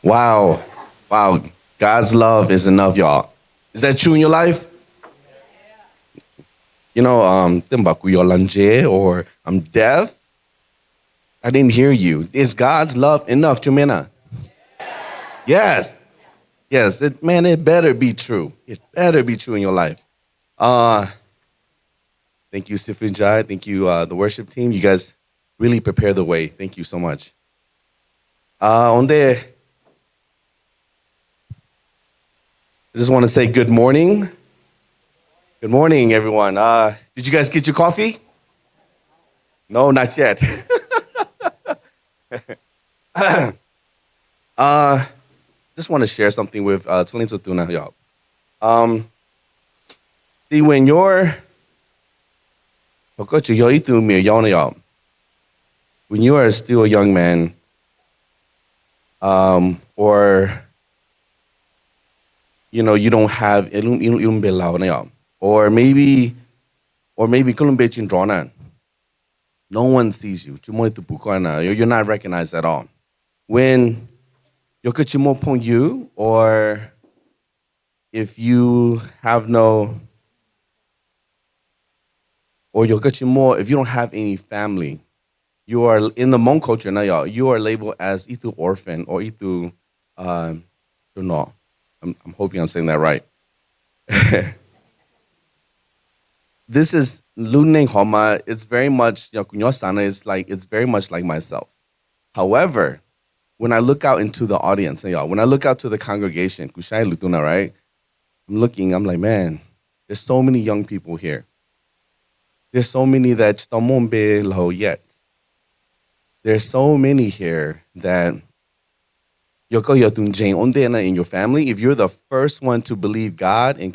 Wow. Wow. God's love is enough, y'all. Is that true in your life? You know, or I'm deaf. I didn't hear you. Is God's love enough, Jumena? Yes. Yes. It better be true. It better be true in your life. Thank you, Sifin Jai. Thank you, the worship team. You guys really prepare the way. Thank you so much. On there, I just want to say good morning. Good morning, everyone. Did you guys get your coffee? No, not yet. Just want to share something with Tulin Sotuna, y'all. See, when when you are still a young man, or you don't have or maybe no one sees you. You're not recognized at all. When you, or if you have no, or if you don't have any family, you are in the Hmong culture now, y'all. You are labeled as itu orphan or itu no. I'm hoping I'm saying that right. This is Luneng Homa. It's very much it's very much like myself. However, when I look out into the audience, y'all, when I look out to the congregation, Kushai Lutuna, right? I'm like, man, there's so many young people here. There's so many that chtamombe lo yet. There's so many here that in your family, if you're the first one to believe God in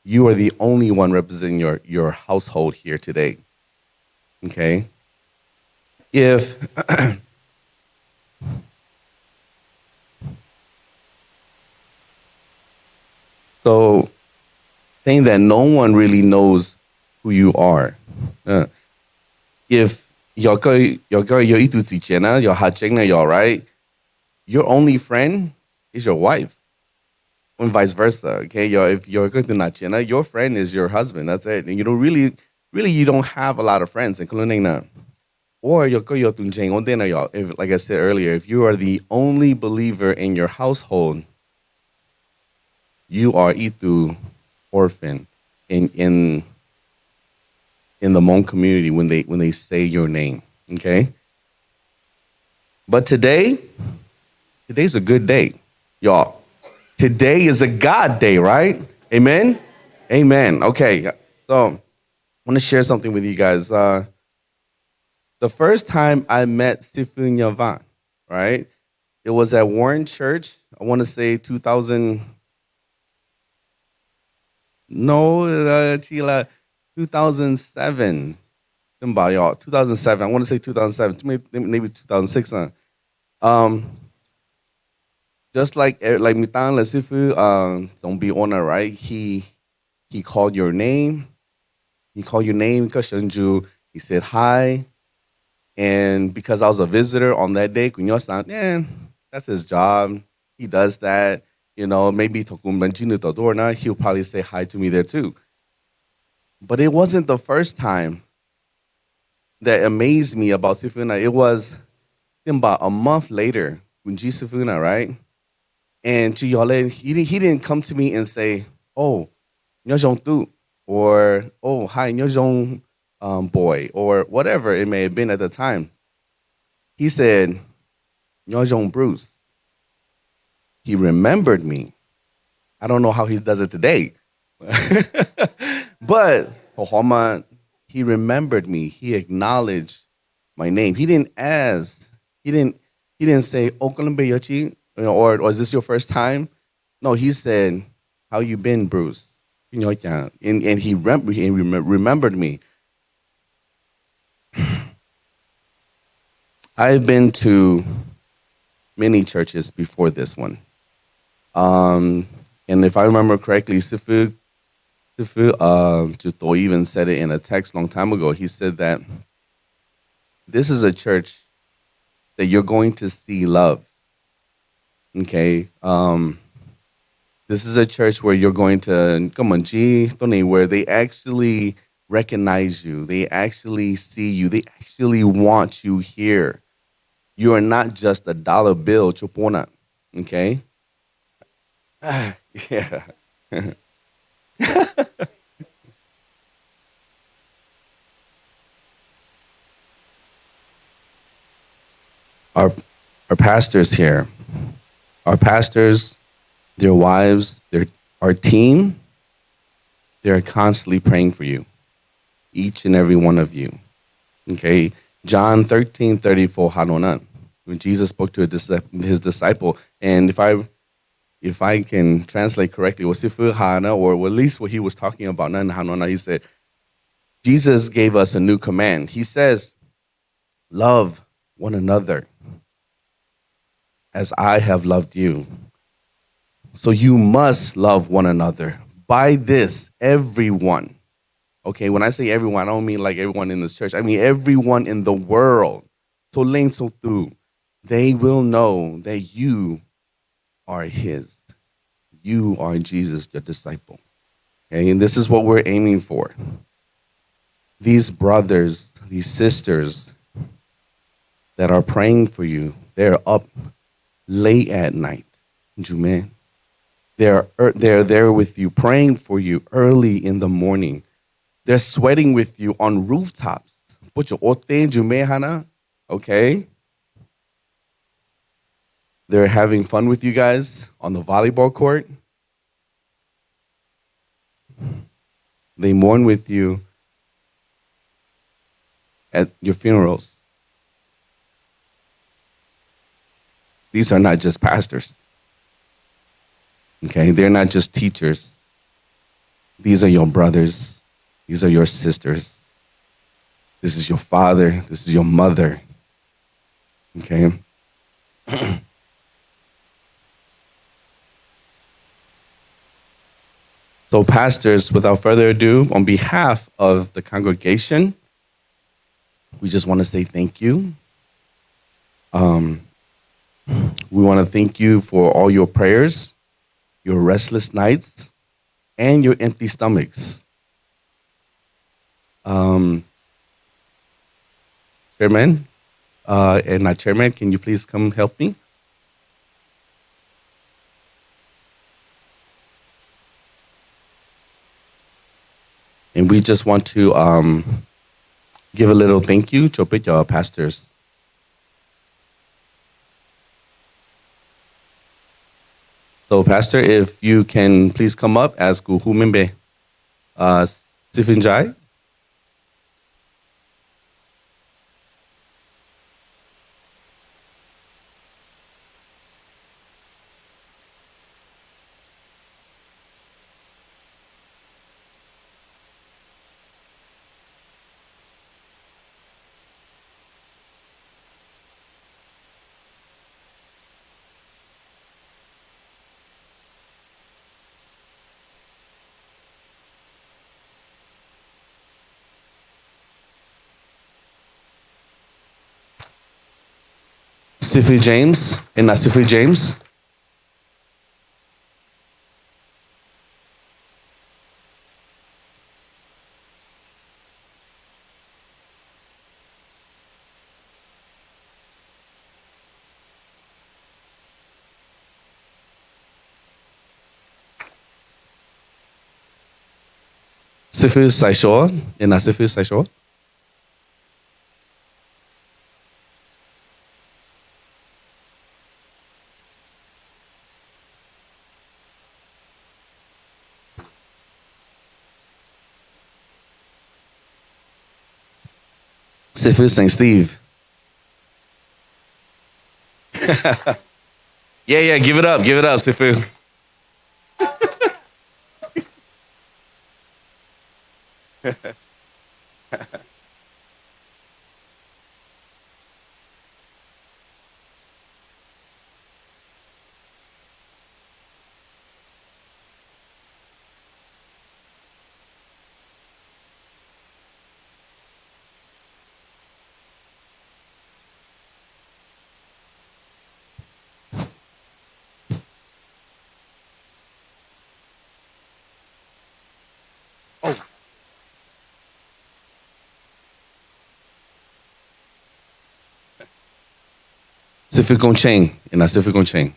you are the only one representing your household here today. Okay? If so, saying that no one really knows who you are. If your right, your only friend is your wife, and vice versa. Okay, if you're good to your friend is your husband. That's it. And you don't really you don't have a lot of friends in Kulunena. Or if, like I said earlier, if you are the only believer in your household, you are itu orphan in the Hmong community when they say your name. Okay? But today's a good day, y'all. Today is a God day, right? Amen? Amen. Okay. So I want to share something with you guys. The first time I met Sifun Yavan, right? It was at Warren Church. I want to say 2000. No, Chila, 2007. 2007. I want to say 2007. Maybe 2006. Just like Mitan Lesifu, don't be honor, right? He called your name. He called your name, Kashanju. He said hi. And because I was a visitor on that day, that's his job. He does that. Maybe he'll probably say hi to me there too. But it wasn't the first time that amazed me about Sifuna. It was about a month later, Kunji Sifuna, right? And he didn't come to me and say, oh, Nyojong Tu, or oh, hi, Nyojong boy, or whatever it may have been at the time. He said, Nyojong Bruce. He remembered me. I don't know how he does it today. But he remembered me. He acknowledged my name. He didn't ask. He didn't say, or is this your first time? No, he said, how you been, Bruce? And he remembered me. I've been to many churches before this one. And if I remember correctly, Sifu Juto even said it in a text long time ago. He said that this is a church that you're going to see love. Okay. This is a church where you're going to where they actually recognize you. They actually see you. They actually want you here. You are not just a dollar bill, chupona. Okay? Yeah. Our our pastors here, our pastors, their wives, our team, they're constantly praying for you. Each and every one of you. Okay? John 13:34 Hanonan. When Jesus spoke to his disciple, and if I can translate correctly, was Hana, or at least what he was talking about, he said, Jesus gave us a new command. He says, love one another as I have loved you. So you must love one another. By this, everyone. Okay, when I say everyone, I don't mean like everyone in this church. I mean everyone in the world. They will know that you are his. You are Jesus, your disciple. Okay, and this is what we're aiming for. These brothers, these sisters that are praying for you, they're up late at night. Jume. They're there with you, praying for you early in the morning. They're sweating with you on rooftops. Okay? They're having fun with you guys on the volleyball court. They mourn with you at your funerals. These are not just pastors. Okay? They're not just teachers. These are your brothers. These are your sisters. This is your father. This is your mother. Okay? So, pastors, without further ado, on behalf of the congregation, we just want to say thank you. We want to thank you for all your prayers, your restless nights, and your empty stomachs. Chairman, and Chairman, can you please come help me? And we just want to give a little thank you to your pastors. So, Pastor, if you can please come up as Guhumembe Sifinjai. Sifu James and Sifu James. Sifu Saisho and Sifu Saisho. Sifu St. Steve. Yeah, give it up, Sifu. 师傅讲请，那师傅讲请。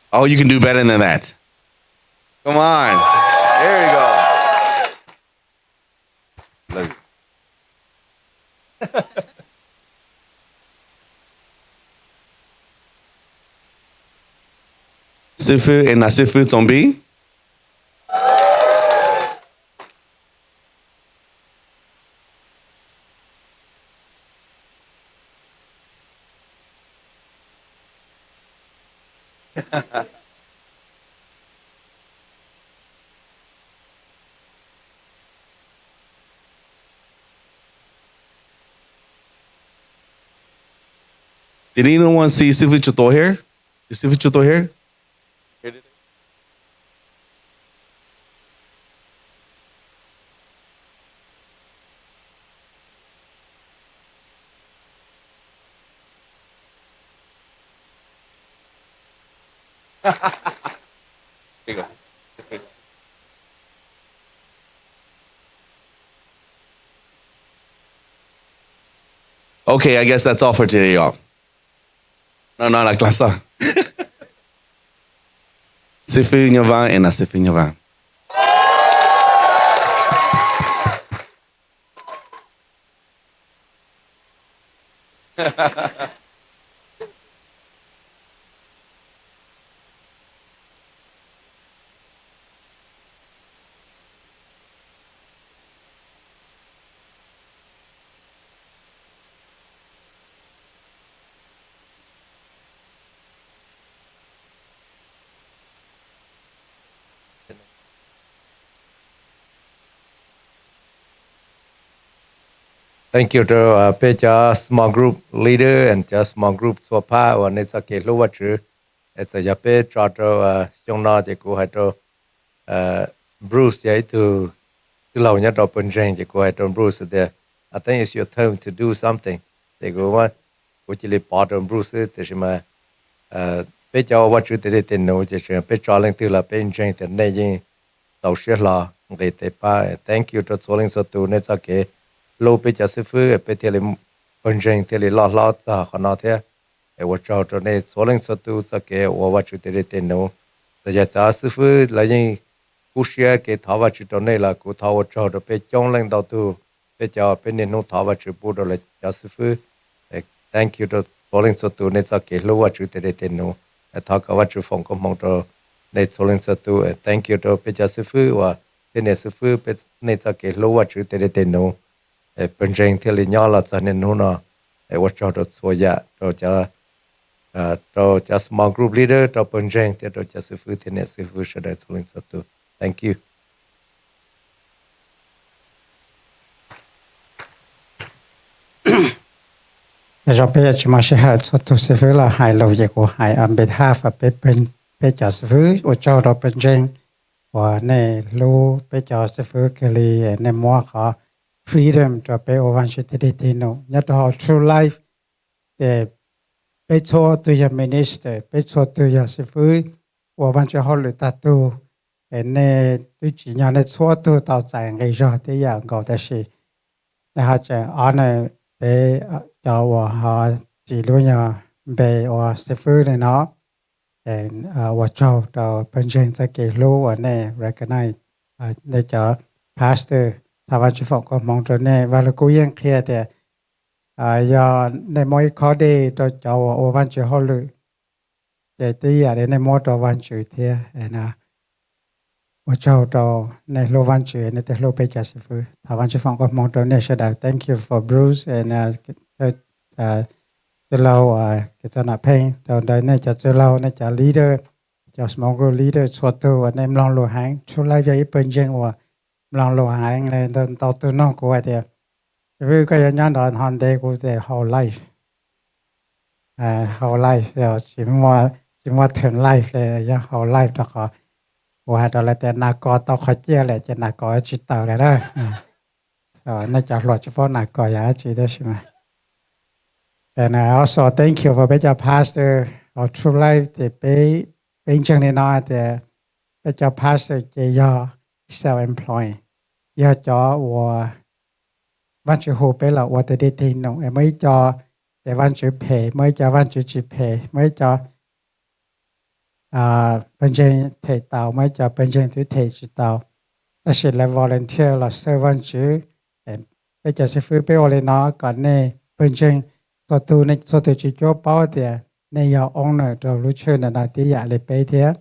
Oh, you can do better than that. Come on. There you go. Look. 师傅，那师傅总比。Did anyone see 师傅出多 here? Is 师傅出多 here? Here you go. Okay, I guess that's all for today, y'all. No, la classe. C'est fait une van et c'est fait une van. Thank you to Peja small group leader and just small group swapa or it's a ke lowa chu. It's a yape charter young na je ko hato Bruce ya to lau nya to pen jeng je ko hato Bruce there. I think it's your turn to do something. They go what which le part of Bruce te shima Peja wa chu te te no je che pe charling to la pen jeng te ne yin tao she la ngai te pa. Thank you to calling so to ne ke lô bây giờ sư phụ bây giờ là phần trình thì là lo cho họ nói thế, ở chỗ đó này số lượng số tu cho cái ở vật chủ đề tên nó, bây giờ cho sư phụ là những cú share cái thảo vật chủ đó này là cú thảo vật chủ đó bây trong lãnh đạo tu bây giờ bên này nó thảo vật chủ bù đó là cho sư phụ, thank you to số lượng số tu này cho cái lô vật chủ đề tên nó, thảo cái vật chủ phòng công mong đó này số lượng số tu, thank you to bây giờ sư phụ và bên này sư phụ bên này cho cái lô vật chủ đề tên nó. Bên trên thì là nhỏ là cho nên nó what cho được số ya cho small group leader cho bên trên thì cho sư phụ thì nên sư phụ sẽ được số lượng số tu. Thank you. Giờ bây giờ chúng ta sẽ học số tu sư phụ là hai lâu giờ của hai on behalf of bên cho sư phụ ở cho đó bên trên và này lưu bên cho sư phụ cái này này mua khó freedom cho bé ở văn chương thế nó nhất là true life để bé cho tôi là minister bé cho tôi là sư phụ ở văn chương họ lựa ta tu nên tôi chỉ nhận là cho tôi tạo ra cái gì thếอย่างgọi là gì để họ sẽ honor bé cho họ chỉ luôn là bé ở sư phụ này nó để ở cho bên trên sẽ kể lưu ở này recognize để cho pastor thà văn phòng có mong cho nên và là cố gắng kia thì giờในmỗi khó đi cho ở văn chương họ lựa để tí ởในmỗi cho văn chương thì là ở choในlô văn chươngในแต่lô bây giờ sư phụ thà văn phòng có mong cho nên sẽ đạt thank you for Bruce and cho lâu cái cho nạp pain cho đây này cho lâu này cho leader cho small group leader cho tôi anh em long lô hàng cho lại vậy bên trên và lòng lô hàng này tao tôi nói của ai thì vì cái nhân đó hoàn đề của the whole life whole life rồi chỉ mua thường life là do whole life đó có và đó làแต่นาคอตอขอเจียแหละจะนาคอจิตเต่าเลยได้rồiน่าจะหลอดเฉพาะนาคอยาจิตได้ใช่ไหม and I also thank you for เป็นเจ้า pastor or true life ที่เป็นจังเลยนะแต่เป็นเจ้า pastor เจียself-employed 要叫我 văn chữ hồ bé là what they did no em mới cho để văn chữ phe mới cho văn chữ chỉ phe mới cho bên trên thầy tàu mới cho bên trên thứ thầy chỉ tàu ta sẽ là volunteer là sơ văn chữ bây giờ sẽ phơi bé lên nó còn này bên trên số tu chỉ cho bao thì này giờ owner rồi lúc chơi là tí giả lấy bé thế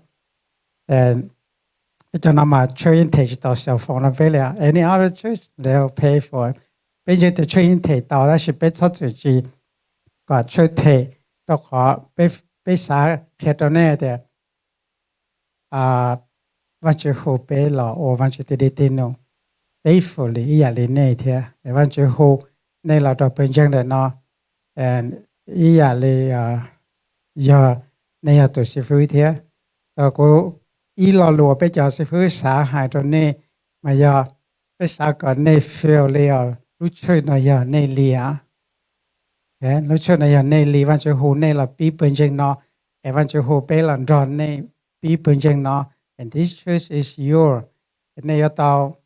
cho nó mà chơi thầy chỉ tàu cell phone là về là any other church they'll pay for it bây giờ thì chơi thầy tàu là sẽ bé số tu chỉ còn chơi thầy đó họ bé xã khi đó này thì văn chữ hồ bé là ô văn chữ tê tê nó faithfully ý là này thì văn chữ hồ này là đó bên trong đấy nó ý là giờ này là tổ sư phụ thế rồi cô ý là lùa bây giờ sư phụ xã hại rồi này mà giờ bây xã còn này fail liền lúc chơi nó giờ này liền lúc chơi nó giờ này liền văn chữ hồ này là bí bên trong nó văn chữ hồ bé là ròn này bí bên trong nó and this church is your này là tao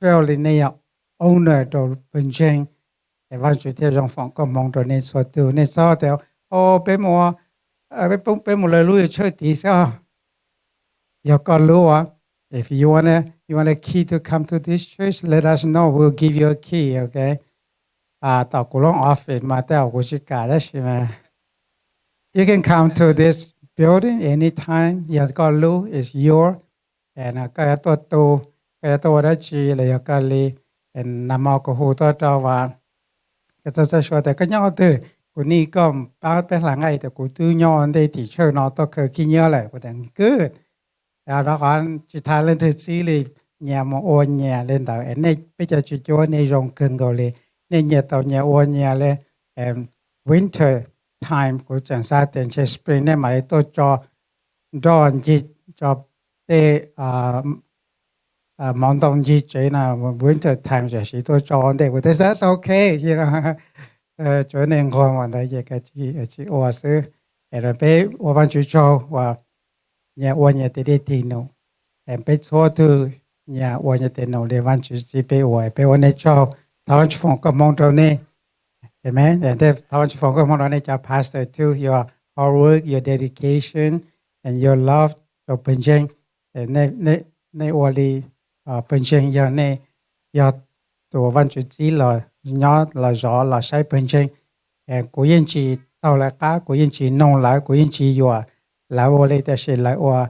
fail này là owner đồ bên trong văn chữ theo dòng phòng có mong rồi này số từ này sao theo bé mua bé mua lời lui chơi tí sao giờ còn lúa if you wanna key to come to this church let us know we'll give you a key okay tao cũng long office mà tao cũng chỉ cả đó mà you can come to this building anytime giờ còn lúa is your and cái tôi đó chỉ là cái li and nằm ở cái hồ tôi cho và cái tôi sẽ nói cái nhau từ của ni com bao bé là ngay từ của tư nhau đây thì chơi nó tôi cứ kinh nhớ lại của thằng cứ đó còn chỉ thay lên từ xí li nhà mà ôn nhà lên tàu này bây giờ chỉ cho này rong cần gọi li nên nhà tàu nhà ôn nhà lên winter time của chẳng sao tiền chơi spring này mà tôi cho gì cho để mong đồng gì chơi nào winter time rồi chỉ tôi cho để của that's okay you know cho nên ngon mà đây cái chỉ ô sư rồi bé ô văn chú cho và nhà ô nhà tê nó em bé số từ nhà ô nhà tê nó để văn chú chỉ bé ô này cho thằng chú phong có mong đâu nè amen and then thằng chú phong có mong đâu nè cho pastor to your hard work your dedication and your love cho bên trên này ô li bên trên giờ này giờ tụi văn chú chỉ là nhỏ là rõ là sai bên trên của yên chỉ tao là cá của yên chỉ nông lại của yên chỉ vừa lại ô đây ta sẽ lại ô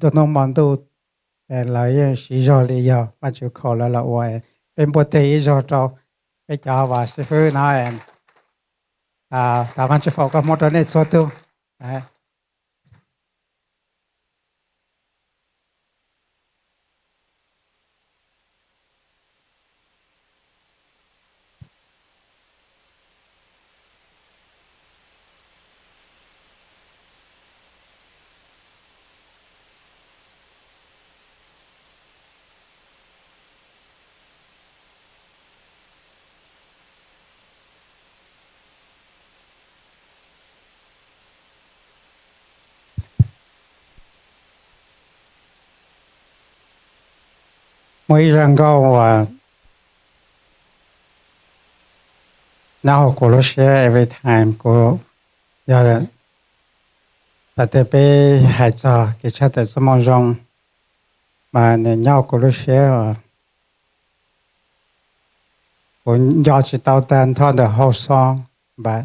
đồ nông mặn đồ lại yên chỉ rồi bây giờ mà chú khó là ô bên bờ tây rồi cho cái cháu và sư phụ nói ta văn chú phổ có một đôi số tu mỗi lần câu now cô share every time cô giờ tại thế bé hay cho cái chat tại số mong rong mà nhau cô share cô giờ chỉ tao tan thon the whole song but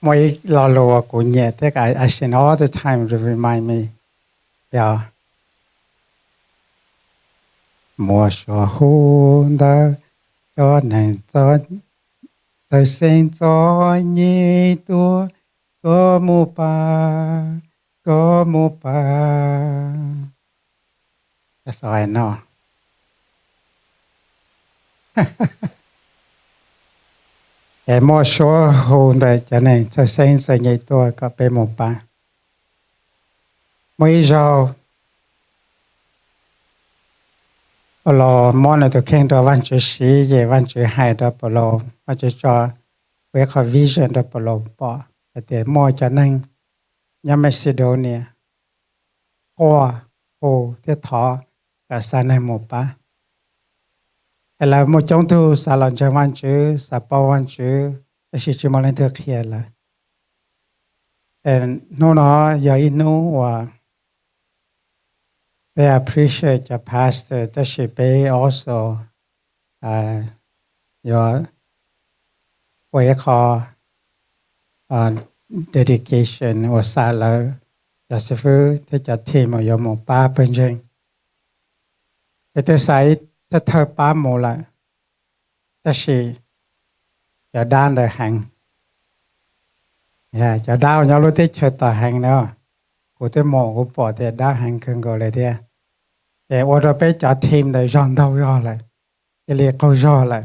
mỗi lần lo cô nhẹ thế cái I sing all the time to remind me yeah mùa xuân hôn đã cho này cho thời sinh cho nhị tua có mu ba that's all I know mùa xuân hôn đã cho này thời sinh cho nhị tua có mu ba mấy giờ lo món này tôi khen đó văn chữ sĩ về văn chữ hai đó lo văn chữ cho với cái vision đó lo bỏ để mua cho nên nhà Macedonia qua hồ thế thọ cả sa này một ba là một trong thu sa lần cho văn chữ sa bao văn chữ là chỉ một lần thực hiện là nó giờ inu và they appreciate your pastor that she pay also your what you call dedication or sa là giờ sư phụ thế cho team ở your một ba bên trên để tôi sayถ้าเธอป้าโมละแต่สิจะด้านเลยหังจะดาวnhauรู้ที่เชิดต่อหังเนาะกูจะโมกูปอดแต่ด้าหังขึ้นก็เลยเดียแต่ว่าเราไปจัดทีมเลยย้อนเท่าย่อเลยจะเรียกเขาย่อเลย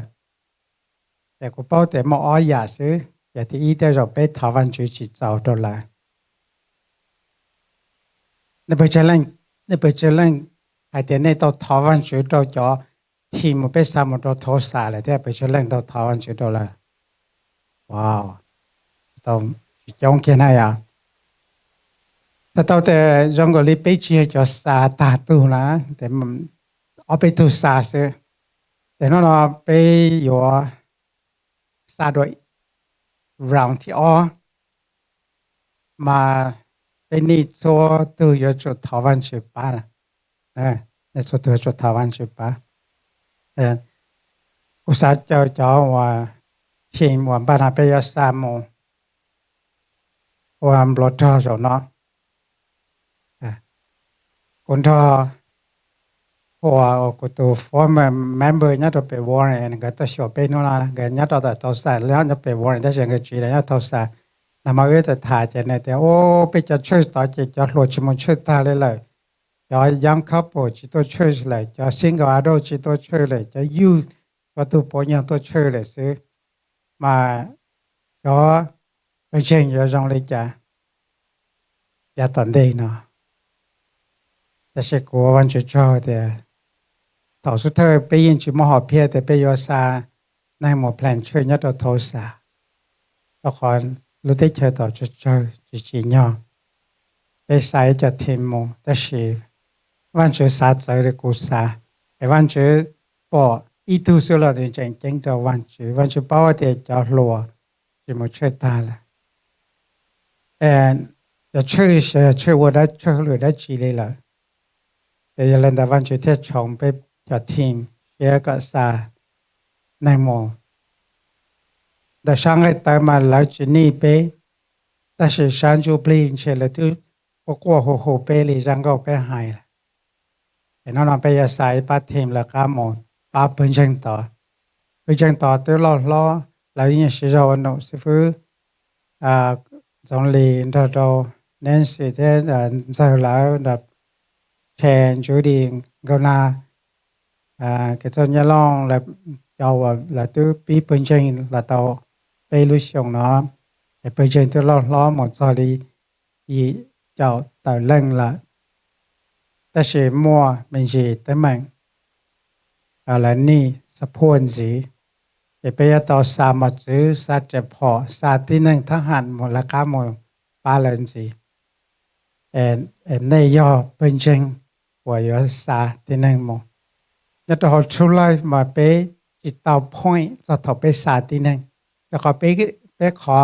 แต่กูเป้าแต่มาอ้อยอย่าซื้ออย่าที่อีแต่เราไปถาวันจุจิตเจ้าตัวละในปัจจุบันไอ้เดี๋ยวนี้ตัวถาวันจุตัวจ่อทีมไปสามตัวทศสาเลยที่ไปช่วยเล่นตัวถาวันจุตัวละว้าวตัวจงเขียนอะไรแต่ตัวแต่จงก็รีบไปเชียร์จะสาตาตูนะแต่มันเอาไปตูสาเสียแต่นั่นเราไปอยู่สาด้วยรังที่อ้อมาเป็นนี่ตัวตัวอยู่จุดถาวันจุป้านะในจุดตัวจุดถาวันจุป้าอุตส่าห์เจ้าว่าทีมว่าบ้านไปยาสามโมว่าบล็อตท่อจเนาะคนท่อว่ากูตัว former member เนี่ยตัวไปวอร์เรนก็ตัวชอบไปโน่นนะก็เนี่ยตัวตัวสายแล้วจะไปวอร์เรนได้เชิงก็จีเลยเนี่ยตัวสายนำมาเวทถ่ายเจนเนี่ยโอ้ไปจะช่วยต่อจะหลุดชิมุนช่วยตาเลยจะยังคับปุ๊จิตตัวช่วยเลยจะซิงเกิลอาร์โดจิตตัวช่วยเลยจะยูก็ตัวปอยตัวช่วยเลยสิมาก็เป็นเช่นอย่างไรจ้ะอย่าตันเดย์เนาะแต่เชื่อว่าวันจะเจอแต่ต่อสุดท้ายไปยินชิมหอบเพียแต่ไปยอซาในหมู่แพลนช่วยยัดตัวโทสาละครรู้ได้เจอต่อจะเจอจีเนาะไปใส่จะทีมโมแต่เชื่อวันจะสาใจเลยกูสาไอ้วันจะปออีทุสุลเนี่ยจริงตัววันจะป้าว่าเดี๋ยวจะหลัวจะมาช่วยตาละจะช่วยว่าได้ช่วยหรือได้จีเลยล่ะแต่ยังเล่นแต่วันจะเที่ยวชมไปจัดทีมเชียร์กับซาในหมู่แต่ช่างให้ตายมาแล้วจีนี่ไปแต่是山就不灵起来都不过หัวไปเลยจังก็ไปหายละแต่นั่นไปยาสายปัดทีมแล้วก็หมดป้าเป็นจังต่อตัวล้อแล้วยังสิเราหนูสิฟื้จงลีนเราเน้นสิเท่ใจแล้วแบบแทนจูดีก็น่าcái cho nhà long là giàu là từ bị bệnh chân là tàu被路上nó để bệnh chân từ lo một giờ đi ý giàu tàu lưng làแต่是mua mình chỉ tới mình là ni sắp huân gì để bây giờ tàu sa mà chữ sa chẹp họ sa tí nâng thắng hẳn một là cá một ba lần gì em này do bệnh chân của yo sa tí nâng một nhất là họ出来mà bé chỉ tàu point cho thọ bé sa tí nângแล้วก็ไปขอ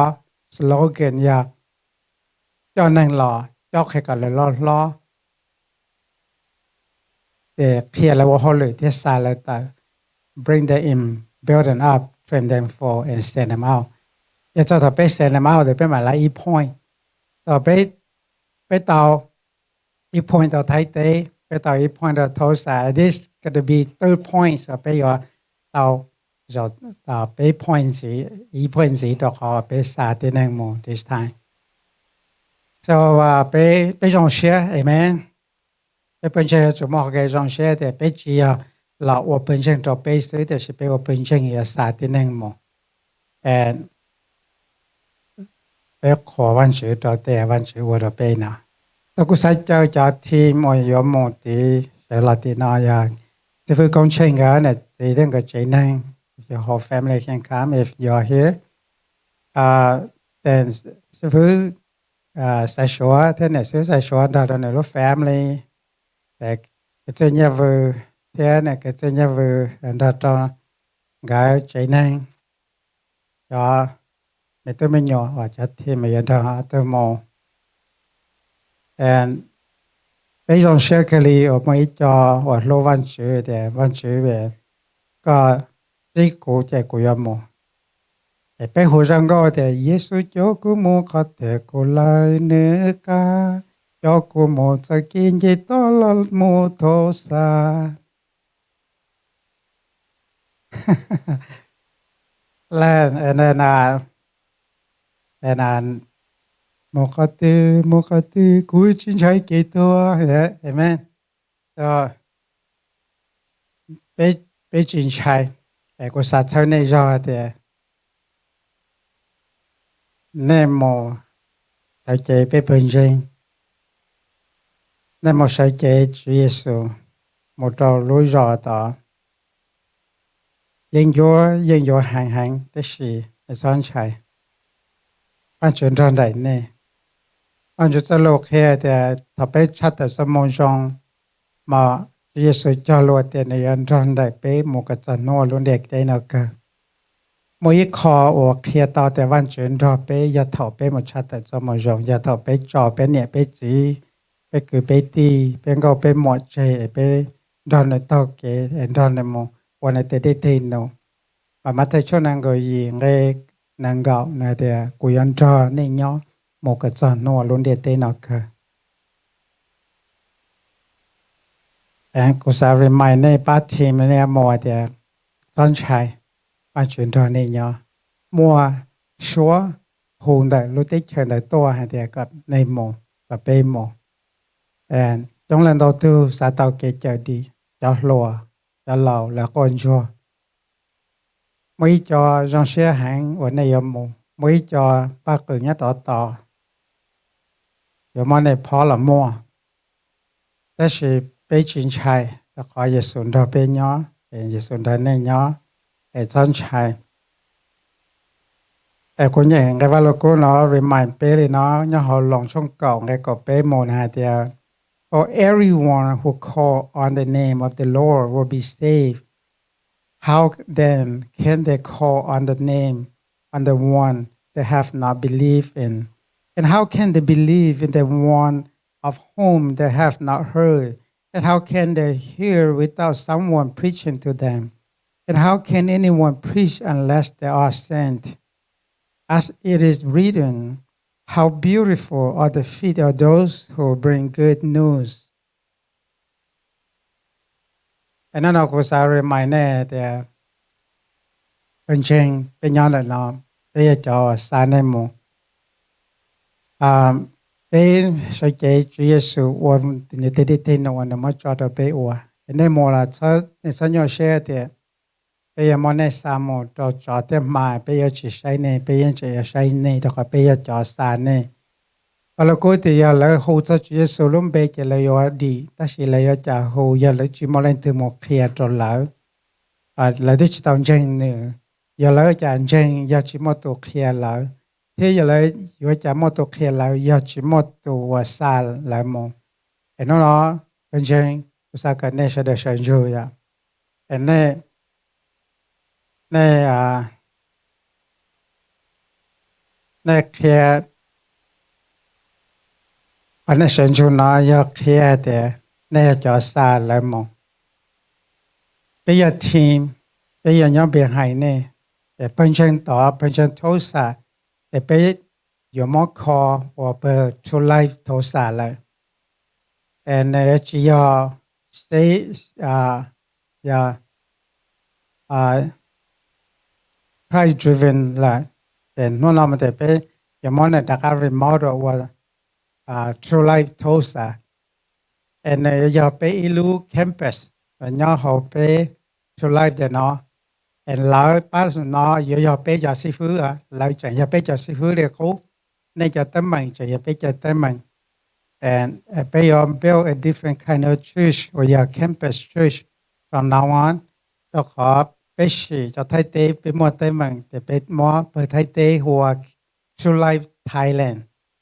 สโลแกนอย่าเจ้านั่งรอเจ้าใครก็เลยรอแต่เพียรแล้วว่าเขาเลยที่สายเลยแต่ bring them in build them up train them for and send them out อย่าเจ้าถ้าไป send them out เดี๋ยวไปมาละอี point ต่อไปต่ออี point ต่อไทยเต้ไปต่ออี point ต่อโทสาย this gonna be third point ไปอยู่ต่อ就俾 point 以 point 到學俾沙啲呢冇 this time， 就話俾上學，amen， 俾本身做乜嘅上學嘅俾只要嗱我本身做俾水，就是俾我本身嘅沙啲呢冇，and 俾學温水到啲温水我就俾嗱，到個細就天我有冇啲喺拉丁那樣，即係講清嘅呢，自己個技能。Your whole family can come if you're here. Then sư sai số thế này sư sai số đó là lúc family, like cái chơi nhà vừa thế này cái chơi nhà vừa đã cho gái chạy nhanh cho mấy tôi mới nhỏ và chắc thì mấy đó tôi mò and bây giờ share cái li ở mấy cho và lô văn chữ để văn chữ về có gì cũng chạy cũng要mò để bây hồ rằng có để Giêsu cho cũng mò có thể cũng lại nữa cả cho cũng mò cho kinh gì đó là mò thô sa là nên một cái từ cuối chính trái kế toa amen so bây chính trái cái của sát thao này ra thì nên một cái chế bây bên trên nên một cái chế Chúa Giêsu một trò lối ra đó yên vô hàng hàng thế gì cái son trái anh chuyển ra đây nè anhจะโลกแค่แต่ถ้าไปชัดแต่สมองจงมาเยซูจะโลดแต่ในอันรันได้ไปหมู่กับจันโนลุนเด็กได้นักมวยคอโอเคลียต่อแต่วันเจนรอไปอย่าถอไปหมดชัดแต่สมองจงอย่าถอไปจ่อไปเนี่ยไปจีไปคือไปตีเป็นก็ไปหมดใจไปดอนในตอกเกอดอนในหมู่วันในเตได้เทนโนมาแต่ช่วงนั้นก็ยิงได้นางเก่าในเดียกุยันรอในย้อmột cái chọn nó luôn để tên nó cơ anh cũng sẽ remind này ba team này mua thì chọn trái ba chuyện đó này nhá mua số hùng đại lúc tích chuyện đại to hay thì gặp này mua và bê mua and trong lần đầu tư sẽ tạo cái chờ đi cho lúa cho lẩu là con chua mấy cho trong xe hàng ở này mua mấy cho ba cử nhất đó to有么呢？跑了么？但是被警察，他可以送到被鸟，也送到那鸟，警察。คนอย่างcáiว่าเราก็เนาะ remind ไปเลยเนาะเนี่ยเขาลองช่องเก่าไงก็ไปโมนาเดีย for everyone who call on the name of the Lord will be saved. How then can they call on the name on the one they have not believed in?And how can they believe in the one of whom they have not heard? And how can they hear without someone preaching to them? And how can anyone preach unless they are sent? As it is written, how beautiful are the feet of those who bring good news. And then of course I remind that เป็นเชิงเป็นย้อนหลังเนาะเป็นจอสารในหมู่เป็นสายใจจุยสุวันนี้ที่ได้นวันนี้มาจอดไปวัวในโมลาชัในสัญญาเชื่อที่ไปยังมันในสามโมจอดเต็มมาไปยังจิตใจเนี่ยไปยังใจใจเนี่ยแต่ก็ไปยังจอดสารเนี่ยพอเราคุยที่ยังเลยหูจะจุยสุลุ่มไปจะเลยว่าดีแต่สิเลยจะหูยังเลยจิมอลเลนต์หมกเคลียร์จนแล้วเลยที่จะต้องเจงเนี่ยยังเลยจะเจงยังจิมอตัวเคลียร์แล้วthế giờ lại vừa chả một tổ kia lại giờ chỉ một tổ xa lại một cái nó bên trên sao cái này sẽ được sử dụng ya cái này này kia anh này sử dụng nó giờ kia thì này cho xa lại một bây giờ team bây giờ nhóm biệt hại này để bên trên tỏ bên trên thấu xaแต่ไปอยู่มอคอว่าเปิดชูไลฟ์โทรศัพท์เลยแต่ในจียอเซprice driven เลยแต่นู่นเรามันแต่ไปอยู่มอเนี่ยดักรีโมทว่าชูไลฟ์โทรศัพท์แต่ในยอไปอีลูแคมปัสเนี่ยเขาไปชูไลฟ์เดนเนาะแล้วป้าสนอยไปจากซีฟูแล้วจะไปจากซีฟูเลยเขาในจะตั้งมันจะไปจากตั้งมัน and ไปยอม build a different kind of church or your campus church from now on แล้วขอไปฉีจะไทยเตไปหมดตั้งมันแต่ไปหมอเปิดไทยเตหัว True Life Thailand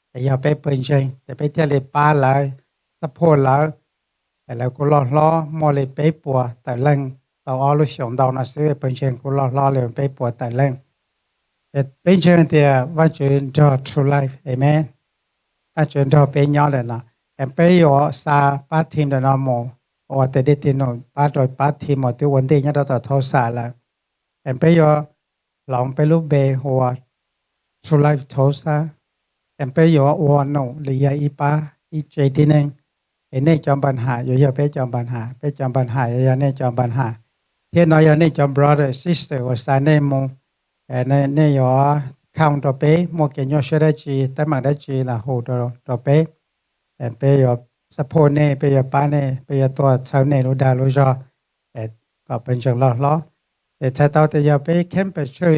แต่อย่าไปเปิดใจแต่ไปเที่ยวเลยป้าแล้วสปอร์ตแล้ว là cô lo mua lấy bé bùa tại lưng tàu ở lúc sống đầu nó sẽ bên trên cô lo lấy bé bùa tại lưng bên trên thì văn chuyện cho true life amen văn chuyện cho bé nhỏ này nè em bé yo sa ba team đó nó mò hoặc để tin nó ba team mà tiêu vấn đề nhất đó là thâu sa là em bé yo lòng bé lúc bé hoặc true life thâu sa em bé yo hoặc nó lý do ipa chơi tin anh em này chọnปัญหาอยู่อย่าไปจอมปัญหาไปจอมปัญหาอย่าเนี่ยจอมปัญหาที่น้อยอย่าเนี่ยจอม brother sister ว่าสายเนี่ยมงเนี่ยอย่าข้ามตัวไปมงเกี่ยวกับได้จีแต่มาได้จีละหูตัวไปไปอย่า support เนี่ยไปอย่าป้าเนี่ยไปอย่าตัวชาวเนี่ยรู้ได้รู้จอก็เป็นจังล้อแต่ถ้าเราจะอย่าไปเข้มไปช่วย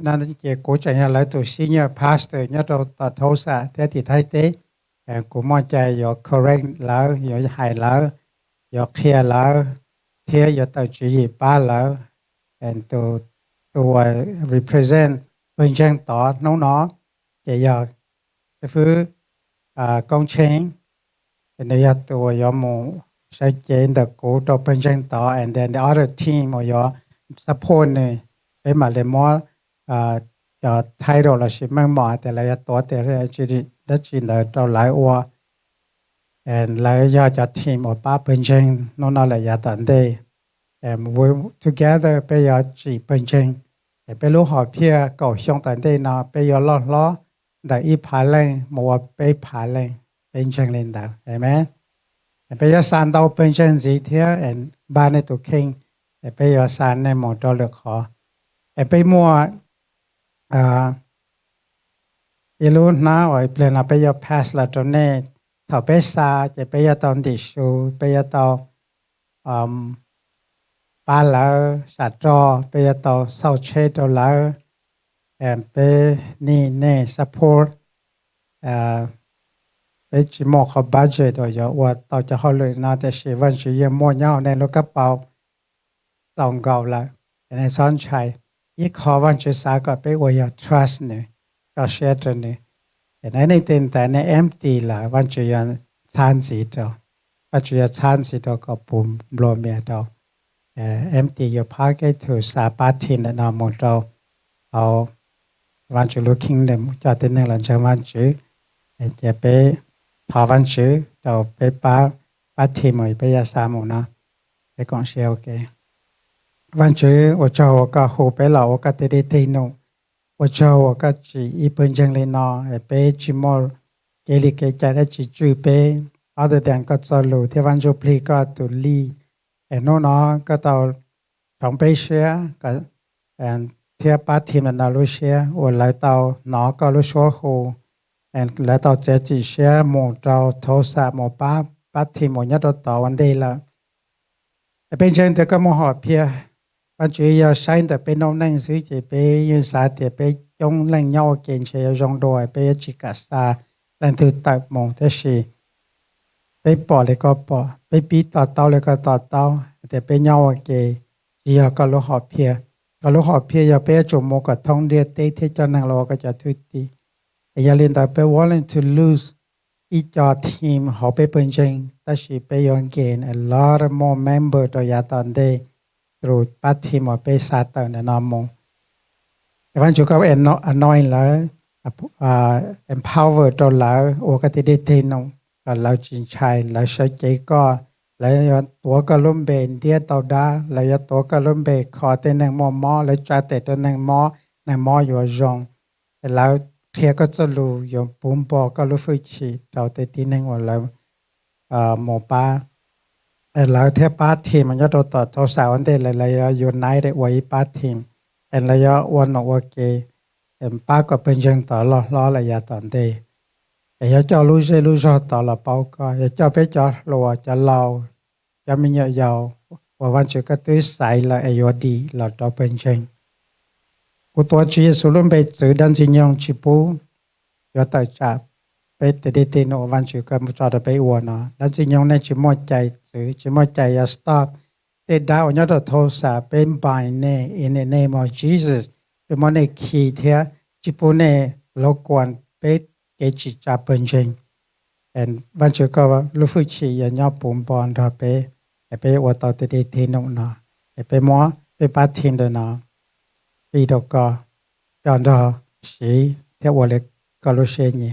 นั่นเกี่ยวกับใจอย่าเลยตัว senior pastor เนี่ยเราตัดโทษะที่ที่ไทยเต้กูมั่นใจอย่า correct แล้วอย่าหายแล้วอย่าเคลียร์แล้วเที่ยอย่าตัวจีป้าแล้วตัว represent เป็นจังต่อน้องๆจะอยากจะฟื้กองเชงในยตัวอย่ามูใช้เจนแต่กูตัวเป็นจังต่อ and then the other team อย่า support เนี่ยเป็นมาเลยมั่วจะไทยเราสิไม่เหมาะแต่ละตัวแต่ละจีได้จีนเราหลายวัวแล้วอยากจะทีมออกป้าเป็นจริงน้องอะไรอยากตันได้we together ไปอยากจีเป็นจริงไปรู้หอบเพียเก่าช่องตันได้นะไปอยากล้อแต่อีผาแรงมัวไปผาแรงเป็นจริงเล่นดาวเห็นไหมไปอยากสานดาวเป็นจริงสิเทียบ้านในตัวเข่งไปอยากสานในหมดตัวเลือกขอไปมัวอีลูน่าว่าเปลี่ยนไปยา pass ละตรงนี้ถ้าไปซาจะไปยาตอนดิชูไปยาตอนปาแล้วสัตว์จอไปยาตอนเสาเชตแล้วไปนี่ support ไปจิมอขบัจเจตัวเยอะว่าต่อจะเขาเลยน่าจะเชื่อวันชื่อยังมั่วเงาในลูกกระเป๋าสองเก่าละในซ้อนชัยอีกขอวันชื่อสาก็ไปว่าอย่า trust เนี่ยก็เชื่อตัวนี้แต่ในเต็นแต่ใน empty ละวันชื่อยังชานสีตัววันชื่อยังชานสีตัวก็ปุ่มบลอเมียตัวempty อยู่พักให้ถือสาปาทินและนามหมดตัวเอาวันชื่อ looking เนี่ยจะเต็นหนึ่งหลังจากวันชื่อจะไปพอวันชื่อเราไปปาทิมไปยาสามุนะไปก่อนเชียวโอเควันชื่อว่าเจ้าก็หูไปเหล่าก็เตะเตะโนว่าเจ้าก็จีอีเป็นจังเลยนอไปจิมอลเกลิเกใจได้จีจูไปother than ก็จะรู้ที่วันจูพลีก็ตุลีโน่นก็ต้องของไปเชียก็เทียบปาทีมนั้นรู้เชียว่าหลายตัวน้อก็รู้ชัวหูหลายตัวเจจีเชียหมู่เราโทรศัพท์หมู่ปาทีมหมู่ยัดต่อวันเดียวละเป็นจังแต่ก็มหอบเพียวันจุยใช้แต่เป็นน้องนั่งซื้อจะไปยืนสาแต่ไปจงเล่นเงาเก่งเชียจงโดยไปจิกาสาเล่นถือตัดมงเทชีไปปอเลยก็ปอไปปีต่อเต้าเลยก็ต่อเต้าแต่ไปเงาเกยจีก็รู้หอบเพียก็รู้หอบเพียอย่าไปจุ่มโมกับท้องเดียเตะที่เจ้านั่งรอก็จะทุตีอย่าเล่นแต่ไป willing to lose อีจอทีมหอบไปเป็นจริงแต่ชีไปยองเกน a lot more member ตัวยาตอนเดรูดปัดทีมไปซาตในนามงแต่วันจุก็annoy แล้วempower ตัวแล้วโอกาสได้เทนงก็เราจินชัยเราใช้ใจก็แล้วตัวก็ล้มเบนเดียตัวดาแล้วตัวก็ล้มเบนคอเตนังมอแล้วจ่าเตตัวนังมออยู่จงแล้วเทียก็จะรู้อยู่ปุ่มบอกก็รู้ฟื้นชีเราเตตีนังว่าเราหมอป้าแล้วเทียป้าทีมมันจะต่อสาวอันเดียเลยอยู่ไหนได้ไว้ป้าทีมแล้วยวันออกเกป้าก็เป็นยังต่อล้อระยะตอนเดียเจ้ารู้ต่อละเป้าก็เจ้าไปจอรัวจะเล่าจะมีเยาวว่าวันจุก็ตื้อใส่ละไอโยดีเราต่อเป็นยังกูตัวจีสุรุ่มไปซื้อดันจินยองชิปูยอดต่อจับไปแต่เด็กๆโนวันจุก็มุจอดไปอวนะดันจินยองในจิมอใจซื้อจิมอใจอย่า stop แต่ดาวเนี่ยเราโทรศัพท์เป็นบายเน่ in the name of Jesus เป็นมันในขีเทียจิปูเน่โลกวนไปเกจิจับเป็นจริง and văn chúa có lúc phước chỉ ở nhau bùn bòn đó bé ở tàu tê tê nông nọ bé mua bé bắt thiên đó nọ vì đó có chọn đó sĩ theo ở lại có lúc xe nhỉ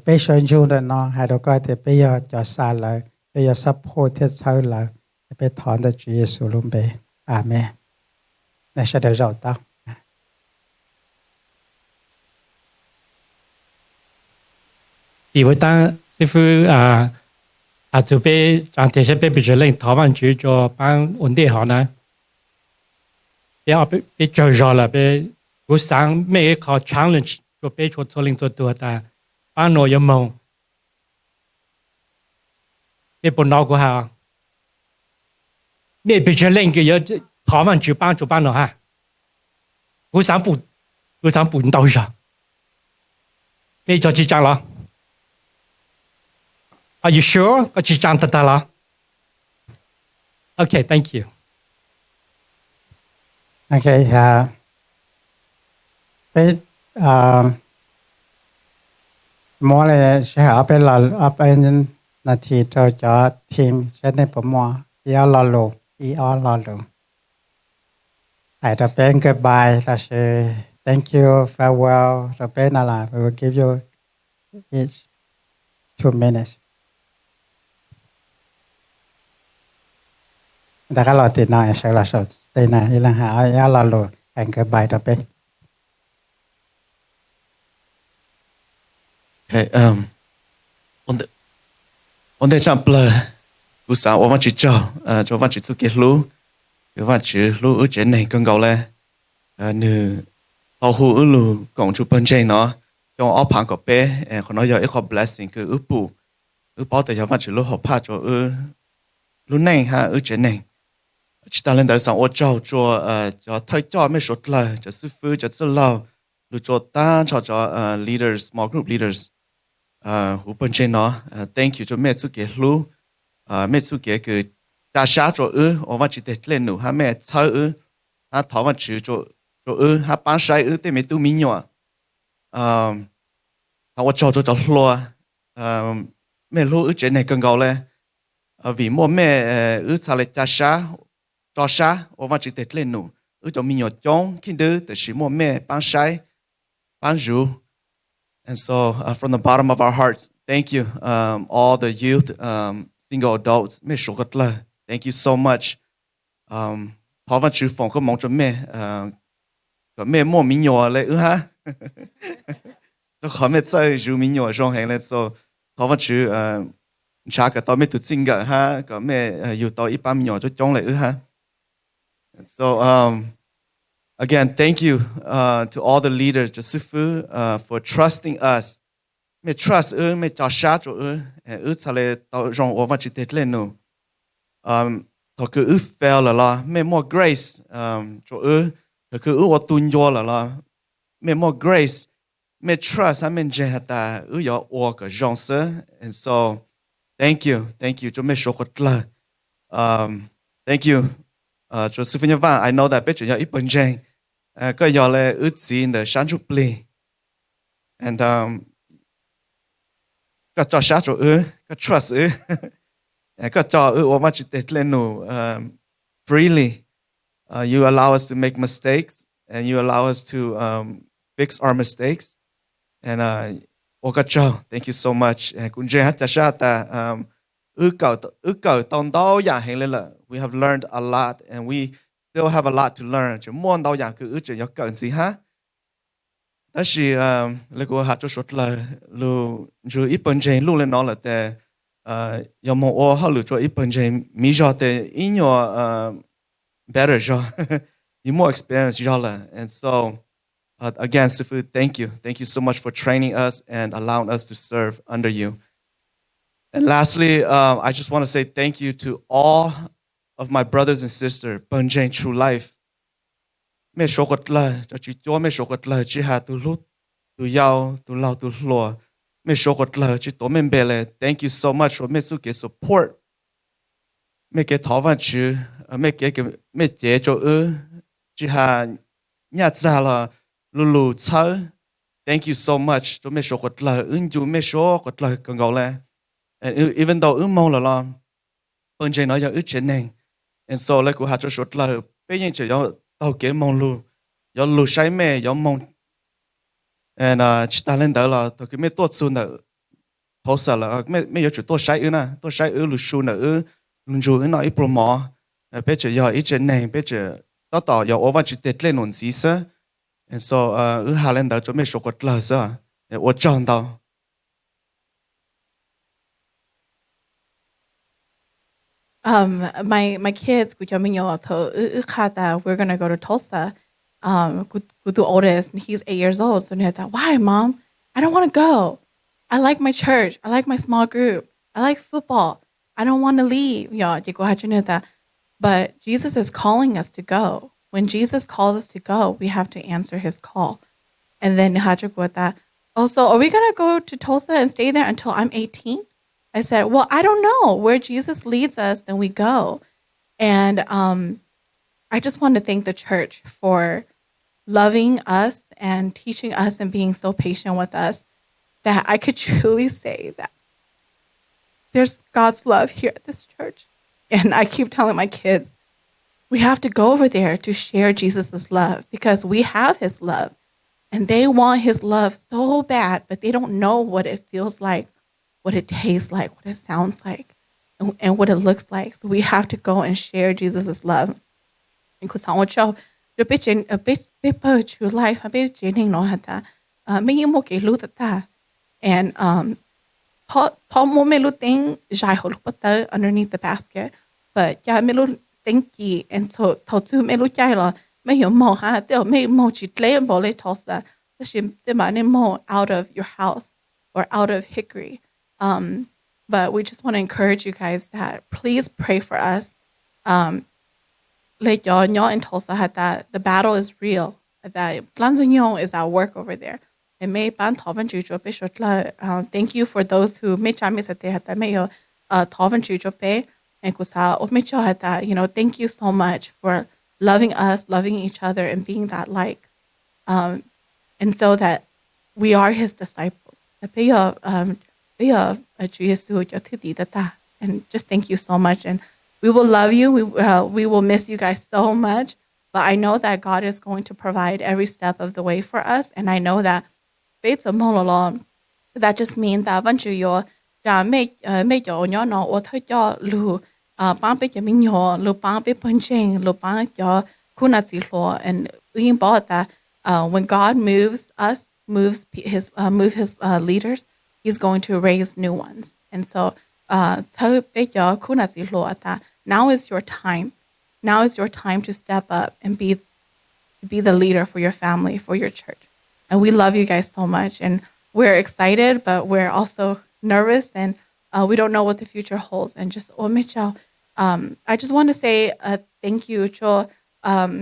bé sơn chung đó nọ hay đó có thì bé giờ cho xa lại bé giờ sắp hô thiết sau lại bé thọn được Chúa Giêsu luôn bé amen này sẽ được rồi tao vì vậy ta sư phụ chuẩn bị trang thiết sẽ bị trở lên thảo văn chủ cho ban ổn định họ nè bị trở ra là bị cuộc sống mấy cái challenge cho bị cho linh choตัวta ban nội dung mong bị bận nào của họ bị trở lên cái giờ thảo văn chủ ban nào ha cuộc sống bận đâu rồi bị cho chỉ trang了 Are you sure? Có chỉ trang ta là? Okay, thank you. Okay, bé mua lại sẽ ở bên là ở bên là thì cho team sẽ nên bỏ mua ia lo lo ai đó bên goodbye là sẽ thank you farewell rồi bên là we will give you each 2 minutes. Đã có lo tiền nào sẽ là số tiền này là hả lo lo anh cái bài đó bên. Okay, on the example, cú sao我们去找，就我们去做记录，我们去录ở trên này更高嘞，nữ bảo hộ ở lu cộng chủ bên trên nó, trong ở旁个bé，可能有一个 blessing 个ở bù，ở bảo để 我们去录好怕就ở录内哈ở trên này. Chỉ ta lên đời sống ở châu cho thời cho mấy số lời cho sư phụ cho sư lâu lu cho ta cho leaders small group leaders hữu bên trên nó thank you cho mấy chú kế lu mấy chú kế cái ta xã cho ở mà chỉ để lên nữa ha mấy chơi ha thảo mà chữ cho ha bán sai để mấy tu mình nhỏ thảo cho lo mấy lu ở trên này更高嘞vì mua mấy ở sao lại ta xã cho xã ở mà chỉ để lên nữa ở chỗ mình nhỏ trong khi đó thì chỉ mua mấy bán sai bán rượu. And so, from the bottom of our hearts, thank you, all the youth, single adults. Mẹ số gật lời. Thank you so much. Thọ văn chữ phòng không mong cho mẹ, có mẹ mua mình nhỏ lại ha. Cho khó mẹ chơi rượu mình nhỏ trong hàng lên. So, thọ văn chữ cha cả tao mẹ tụt sinh gở ha, có mẹ yêu tao ít ba mình nhỏ cho trong lại ha. And so, again, thank you to all the leaders, to Sifu, for trusting us. Me trust me cho sát rồi chale tao rong over chỉ tết lên nữa. Thọ cứ fail là me more grace. Cho thọ cứ ở tuân yo là me more grace. Me trust amen jehata yo ở cái rong sơ. And so, thank you cho me số cột là. Thank you. Cho sư phụ nhà vàng, I know that biết chuyện ít bận rộn, có giờ là ước gì để sáng chụp lì, and có cho sát rồi có trust có cho ở mà chỉ để lên nụ freely, you allow us to make mistakes and you allow us to fix our mistakes, and có cho thank you so much, cũng dễ hát cha ta ước cầu tông đó dạng hình lên là we have learned a lot and we still have a lot to learn. Chỉ muốn đâu dạng cứ ước chỉ có cần gì ha. Đó là lấy của hạt cho số là lu dù ít phần trên lu lên nó là để有冇我好lu cho ít phần trên mi cho để in your better cho you more experience cho là. And so again, Sifu, thank you so much for training us and allowing us to serve under you. And lastly, I just want to say thank you to all of my brothers and sisters, Bunjang True Life. Mẹ số gật lời, cho chị cho mẹ số gật lời, chị hà tu lút, tu yao, tu lao, tu lùa. Mẹ số gật lời, chị tổ mẹ bè lệ. Thank you so much for mẹ sự cái support. Mẹ cái thảo văn chữ, mẹ chế cho chị hà nhát ra là lù chớ. Thank you so much cho mẹ số gật lời, ứng dụng mẹ số gật lời cần gọi lệ. and even though mong là bên trên nó giờ trên này and so lại cũng hạt cho số là bây giờ chỉ có tàu kế mong lu có lu sai mẹ có mong and chỉ ta lên đó là tàu cái mấy tốt xuân là thô sợ là mấy có chỉ tốt sai nè tốt sai lu xuân là lu chu nó ít promo bây giờ giờ trên này bây giờ đó tàu giờ over chỉ tết lên nón xí sơ and so hà lên đó cho mấy số quật là sơ我赚到。My kids, we're gonna go to Tulsa. The oldest, and he's 8 years old. So I thought, why, Mom? I don't want to go. I like my church. I like my small group. I like football. I don't want to leave. But Jesus is calling us to go. When Jesus calls us to go, we have to answer his call. And then also, are we gonna go to Tulsa and stay there until I'm 18? I said, well, I don't know. Where Jesus leads us, then we go. And I just want to thank the church for loving us and teaching us and being so patient with us that I could truly say that there's God's love here at this church. And I keep telling my kids, we have to go over there to share Jesus' love because we have his love. And they want his love so bad, but they don't know what it feels like, what it tastes like, what it sounds like, and what it looks like. So we have to go and share Jesus' love. Because I want you to be a bit true life, a bit genuine, no hata. Me you mo ke lu ta, and thought mo me lu thing jai ho lu pata underneath the basket, but ya me lu thinky and so tu me lu jai lo me you mo ha te me mo chi tle bo le tosa, the shim the man mo out of your house or out of Hickory. But we just want to encourage you guys that please pray for us. Like y'all in Tulsa had that the battle is real. That Planzignon is at work over there. And may ban tovan jujo pe shotla. Thank you for those who may chame sa te hata may tovan jujo pe and kusa o me hata. Thank you so much for loving us, loving each other, and being that light. And so that we are his disciples. And just thank you so much. And we will love you. We will miss you guys so much. But I know that God is going to provide every step of the way for us. And I know that faith of Mololom, that just means that once you make your no or your lu bang pe min your lu bang pe punching lu bang your kunatsi law and we bought that when God moves his leaders, he's going to raise new ones. And so now is your time. Now is your time to step up and be the leader for your family, for your church. And we love you guys so much. And we're excited, but we're also nervous and we don't know what the future holds. And just I just want to say thank you cho Nasifun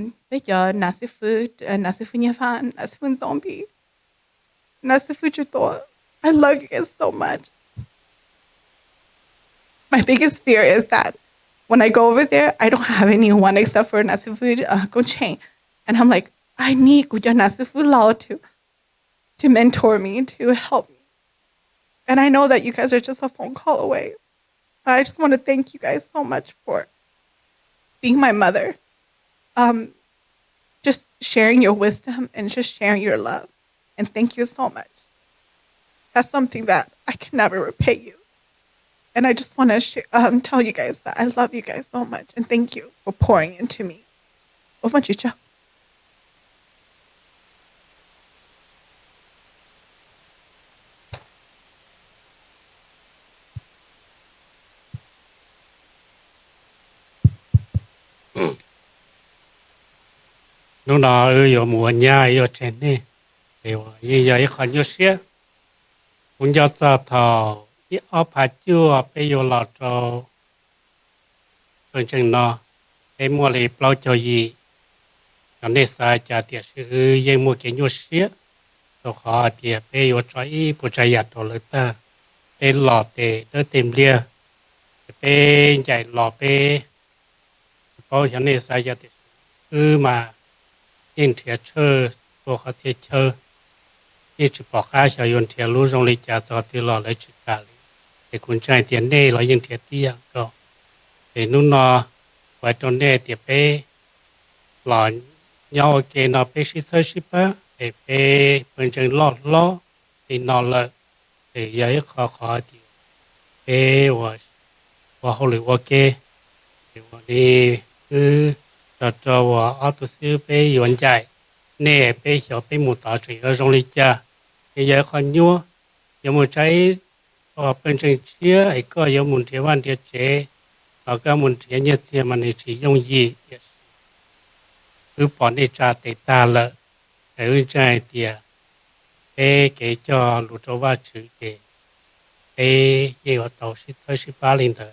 Zombie. Nasifu. I love you guys so much. My biggest fear is that when I go over there, I don't have anyone except for Nasifu Gochain. And I'm like, I need Nasifu Lao to mentor me, to help me. And I know that you guys are just a phone call away. But I just want to thank you guys so much for being my mother. Just sharing your wisdom and just sharing your love. And thank you so much. That's something that I can never repay you. And I just want to tell you guys that I love you guys so much. And thank you for pouring into me. Omachicha. Nó nào ở mùa nhà ở trên này, thì giờ còn nhiều xe, cũng giờ ta thọ, ở phải chưa bây giờ là cho bên trên nó, em mua lại bao cho gì, cho nên sao trả tiền sự em mua cái nhiều xe, rồi họ tiền bây giờ cho ít bữa chạy giặt rồi ta, bên lọ để đỡ tìm lia, bên chạy lọ bên, bao cho nên sao trả tiền mà in thiệt chơi, bộ họ thiệt chơi, ít chỉ bỏ khai cho yon thiệt lú trong lịch trả cho tiền lọ lấy chữ cả thì cũng chạy tiền này là những thiệt tiền cơ thì nó và trong này thì bé là nhau cái nó bé ship shipper thì bé bên trên lo thì nó là thì giấy khó thì bé và hồi lửa cái thì đi cứ cho và auto sư bé yuan chạy nè bé hiểu bé một tạo chỉ ở trong lịch cha thì giấy khó nhua有冇在本身吃一个有冇台湾的吃，那个冇天热天嘛你是容易也是，如把你炸得大了，还有这一点，给叫泸州话吃的，也有到18年的，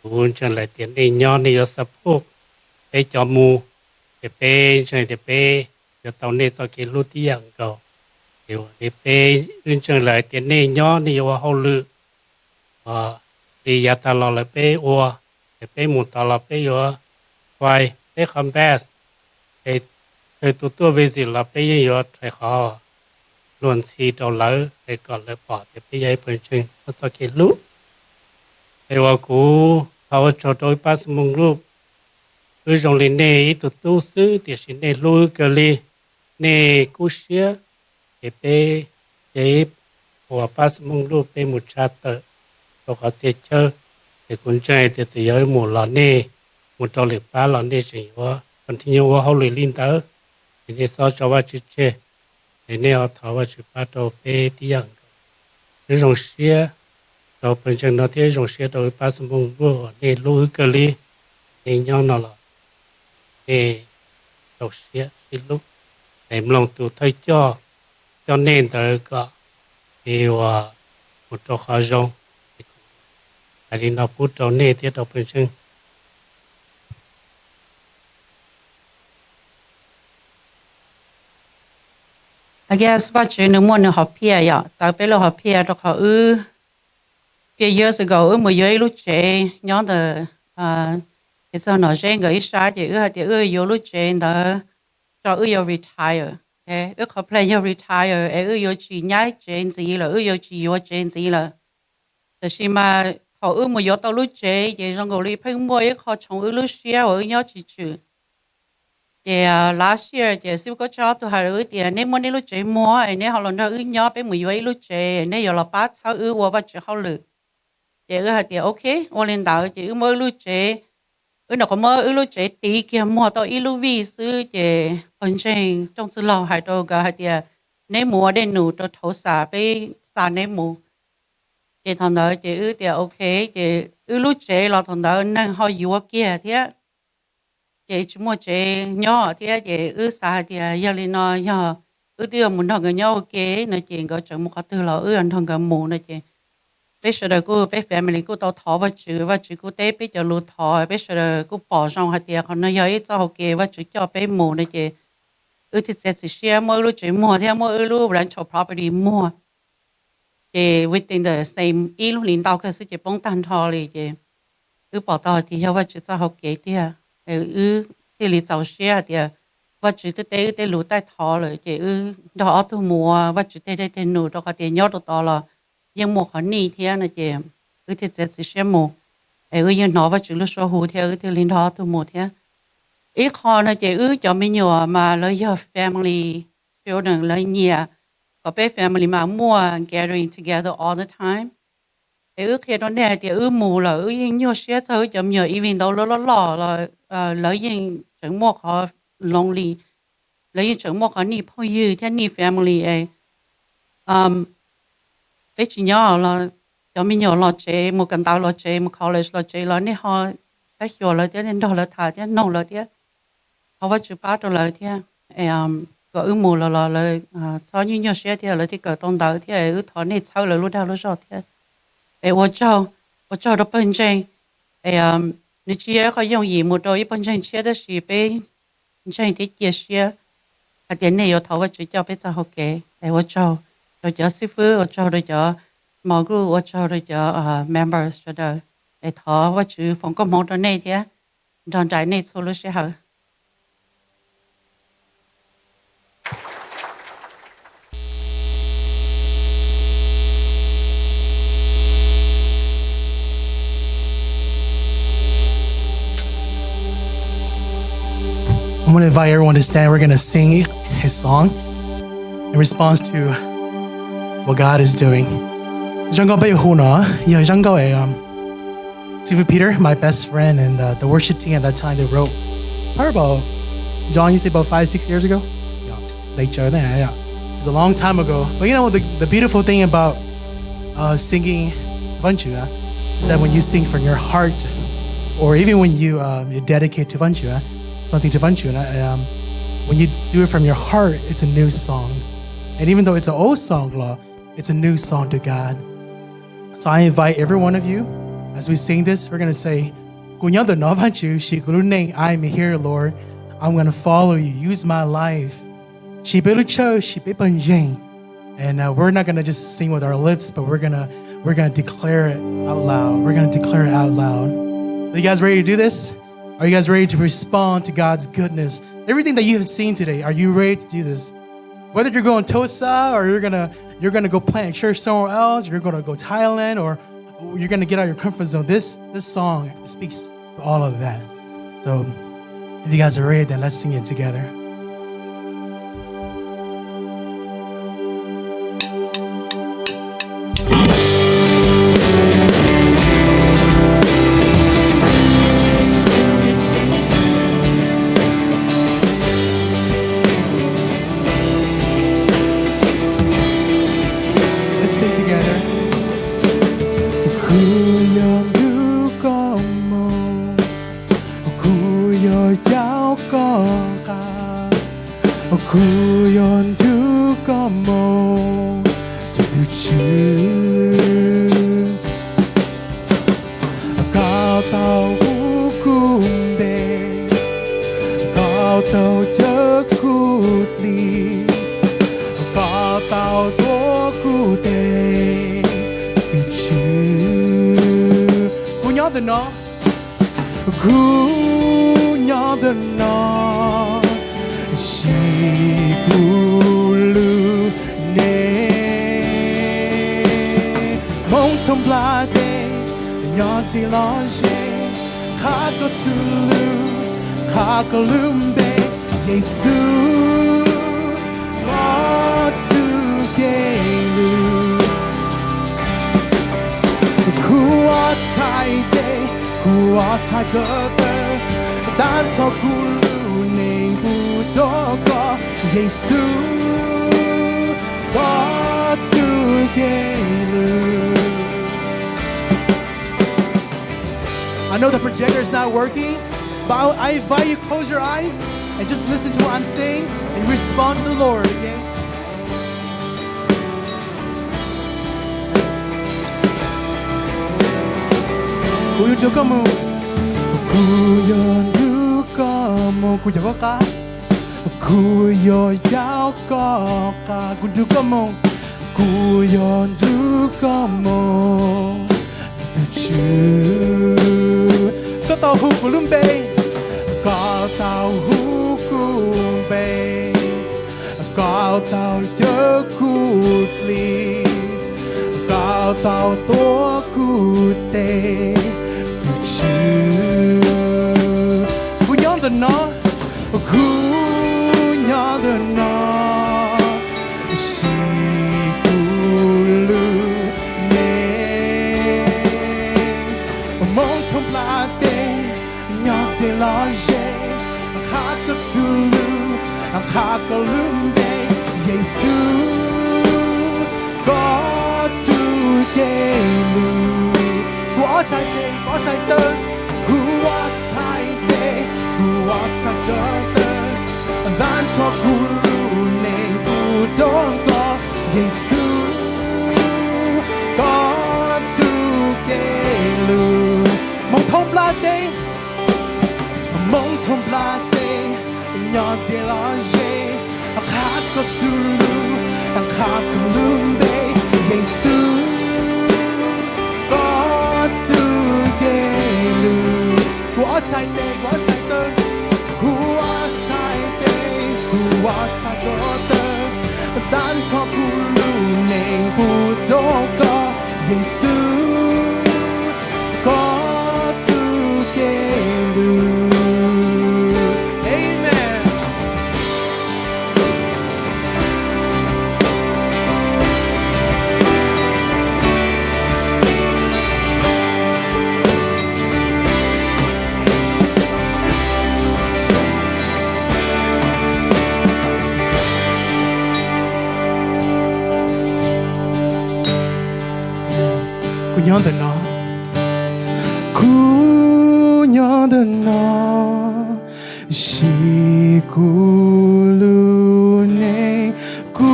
我这来点你鸟你有support，叫木，这有到你做给路地样个。điều để bé ứng chân lại tiền này nhỏ này vào hậu lự thì giờ ta lo lại bé qua để bé muốn ta lo bé vào vài bé không bé thì tụi về gì là bé vào phải khó luôn xí đầu lỡ để còn lại bỏ để bé dây bên trên nó cho cái lú thì vào cú thao cho tôi pass mông lú cứ trong lên này tụi tu sư thì xin này lú cái li này cú xía bé của pass mông lú bé một cha tờ rồi họ sẽ chơi thì cũng chơi thì chỉ ở một lọ nè một trò lửa ba lọ nè chỉ có còn thì nhiều họ lười linh tớ thì để so cho vào chữ chơi thì nếu họ tháo vào chữ ba trò bé tiếng cái dòng xe rồi bên trên nó thế dòng xe rồi pass mông lú nè lú cái li nè nhau nó là nè dòng xe xin lúc em lòng tụ thấy cho nên tới có điều một chỗ khó dùng thì nó bút chỗ này tiếp tục bên trên I guess what you know more học pia ya tại bây giờ học pia đó họ few years ago mới vô lúc trẻ nhớ the cái sao nó chơi người Israel thì vô lúc trẻ đó cho vô retire họ play vô retire vô chỉ nhảy chuyện gì là vô chỉ vô chuyện gì làแต่是嘛họ mới vô tao lúc trẻ vậy rồi người đi phim mua họ chọn lúc xưa ở nhớ chỉ chữ last year siêu có cho tôi hỏi tiền nếu muốn đi lúc trẻ mua nếu họ lần đó nhớ bé mới vô lúc trẻ nếu giờ là bắt sao và chỉ họ lựa thì ok tôi lên đạo mới lúc trẻ nó có mới lúc trẻ tí kia mua tao lúc vi sư phần trên trong sự lâu hay đâu cả nếu mua đến nụ tôi thấu xả bé xả nếu mua thằng đó thì ok lúc trẻ là thằng đó nên họ yêu kia thế chỉ mua chế nhỏ thì xả thì giờ lên nó giờ tiêu muốn thằng cái nhau ok nó chỉ có chừng một cái từ là thằng cái mù nó chỉ bây giờ cô bây family cô tao thọ và chữ cô tế bây giờ lụt thọ bây giờ cô bỏ trong hạt tiền còn nó giờ ít cho ok và chữ cho bé mù nó chỉ thì sẽ share mỗi lúc chữ mua theo mỗi lúc rental property mua thì within the same lúc领导可是就帮单套哩就bỏ tao thì cho và chữ cho học kế thì thì lý giáo share thì và chữ tế lụt tại thọ rồi đó thu mua và chữ tế nụ đó có tiền nhớ được to là nhưng một khoản này thì nó chỉ thì xem một nhưng nó và chữ lúc số hữu theo thì linh đó thu một thế ít khoản nó chỉ cho mình nhiều mà lấy cho family children lấy nhà có bé family mà mua gathering together all the time khi đó này thì mù là nhiều xe thôi cho nhiều even đâu lo lấy những chẳng một họ lonely lấy những chẳng một họ ni phong như thế ni family bé chỉ nhỏ là cho mình nhỏ là chế một cần tao là chế một college là chế là nên họ đã hiểu là thế nên đó là thà thế nông là thế họ vẫn chịu bắt là thế có mù là cho như nhiều xe thế là thì có tông đầu thế thọ này sau là lúc đầu lúc rồi thế我做的本身你只要用一木头一本身切的是被真的解释他点内有头我只叫被找好给我做叫师傅我做的叫毛菇我做的叫members 做的头我只放个毛的那天让在内做了时候 going to invite everyone to stand. We're going to sing his song in response to what God is doing. Stephen Peter, my best friend, and the worship team at that time, they wrote probably about, John, you say about 5-6 years ago? Yeah, late Joe, yeah. It's a long time ago. But you know, the beautiful thing about singing Vanchua is that when you sing from your heart, or even when you dedicate to Vanchua, something to Vanchua, when you do it from your heart, it's a new song. And even though it's an old song, it's a new song to God. So I invite every one of you, as we sing this, we're going to say, I'm here, Lord. I'm going to follow you. Use my life. And we're not going to just sing with our lips, but we're going to declare it out loud. We're going to declare it out loud. Are you guys ready to do this? Are you guys ready to respond to God's goodness? Everything that you have seen today, are you ready to do this? Whether you're going Tosa or you're gonna go plant a church somewhere else, you're gonna go Thailand, or you're gonna get out of your comfort zone. This song speaks to all of that. So if you guys are ready, then let's sing it together. I know the projector is not working, but I invite you to close your eyes and just listen to what I'm saying and respond to the Lord, okay? Có tàu hú của Lumbe, có tàu hú của Lumbe, có tàu nhớ của Ly, có tàu tố của Tê, của chữ. Của nhóm tình nó, của nhóm tình nó, chỉ của lưu nê, mong thông là de laje khakatulu khakalumbe yesu god to gelu what I day what I done who what I day who what I done dan to gulu ne budongo yesu god to gelu mong thông la day mong thông la tê nhon tê la dê khát có sulu khát có lumbe Giêsu có su gelu quá sai tơ quá sai tê quá sai tơ dan cho kulu neng puto có Giêsu có su gelu. Amen. yonder no. Ku yonder no. Shi kulu ne. Ku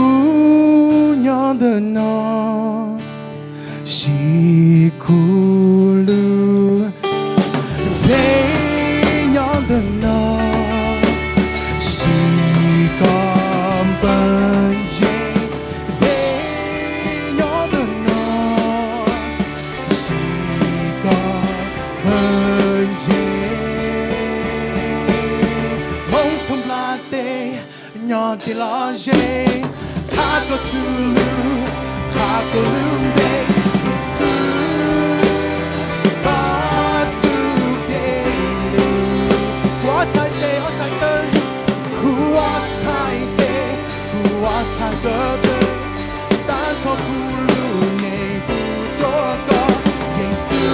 yonder no. Shi kulu. Pe yonder no. Shi gom ben jing. Pe yonder no. Shi gom ben jing. Mong thom la te nyon ti la je. Kako tulu, kako lumbe. Isu, Batsu gelu. What's I day? What's I done? Who what's I day? Who what's I done? Tanto kulu ne butoka. Yesu,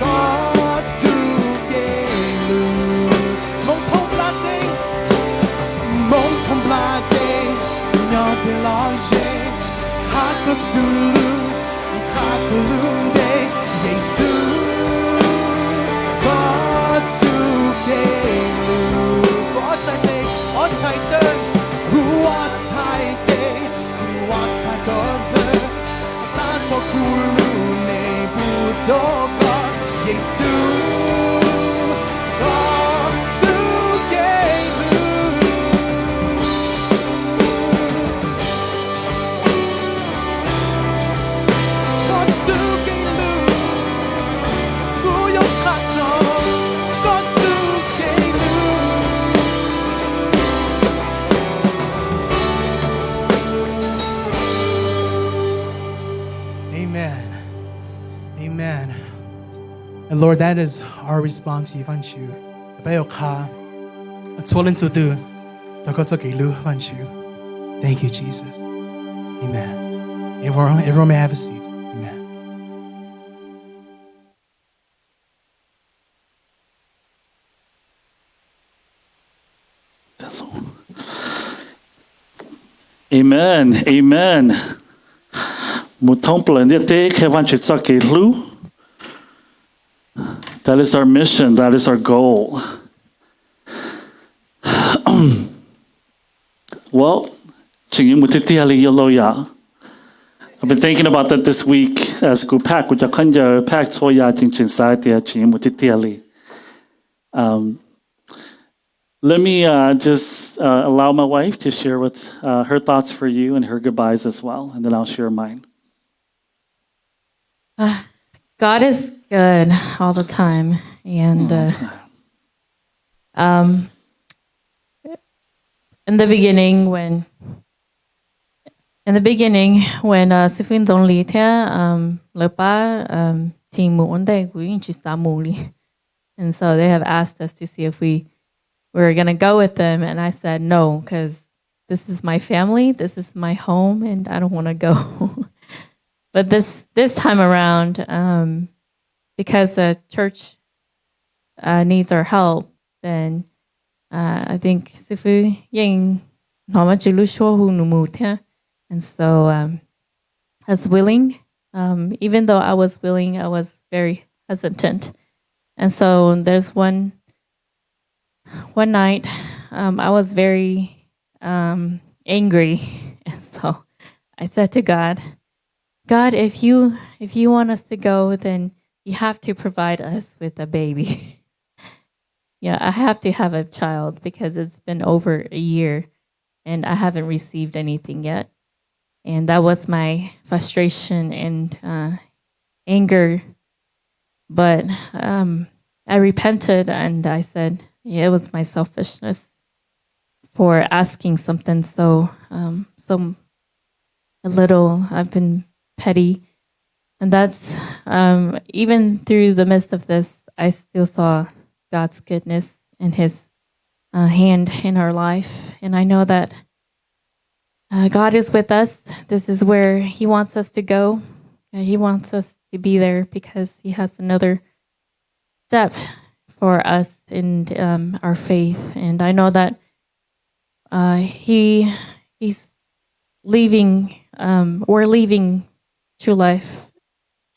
Batsu gelu. Mong thom la te, mong thom la te. Nyon te lange. Kako tulu, kako lumbe. Yesu, Batsu gelu. What's I day? What's I done? Who what's I day? Who what's I done? Tanto kulu ne butoka. Yesu, Batsu gelu. Batsu gelu. Kuyo katso. Batsu gelu. Amen. Amen. And Lord, that is our response to you, aren't you? Thank you, Jesus. Amen. Everyone may have a seat. Amen. Amen. Amen. That is our mission. That is our goal. Well, I've been thinking about that this week asกูแพกกูจะขึ้นเยอะแพกโชยาจริงๆสายเตียจริงมุติเตียลี Let me just allow my wife to share with her thoughts for you and her goodbyes as well, and then I'll share mine. God is good all the time, and in the beginning when Sifin don't lead here, lepa team one day we in and so they have asked us to see if we were gonna go with them, and I said no, because this is my family, this is my home, and I don't want to go. But this time around, because the church needs our help, then I think Sifu Ying and so I was willing. Even though I was willing, I was very hesitant. And so there's one night I was very angry, and so I said to God, if you want us to go, then you have to provide us with a baby. Yeah, I have to have a child because it's been over a year and I haven't received anything yet. And that was my frustration and anger. But I repented and I said, yeah, it was my selfishness for asking something so a little. I've been petty. And that's, even through the midst of this, I still saw God's goodness and his hand in our life. And I know that God is with us. This is where he wants us to go. He wants us to be there because he has another step for us in our faith. And I know that he's leaving, we're leaving True Life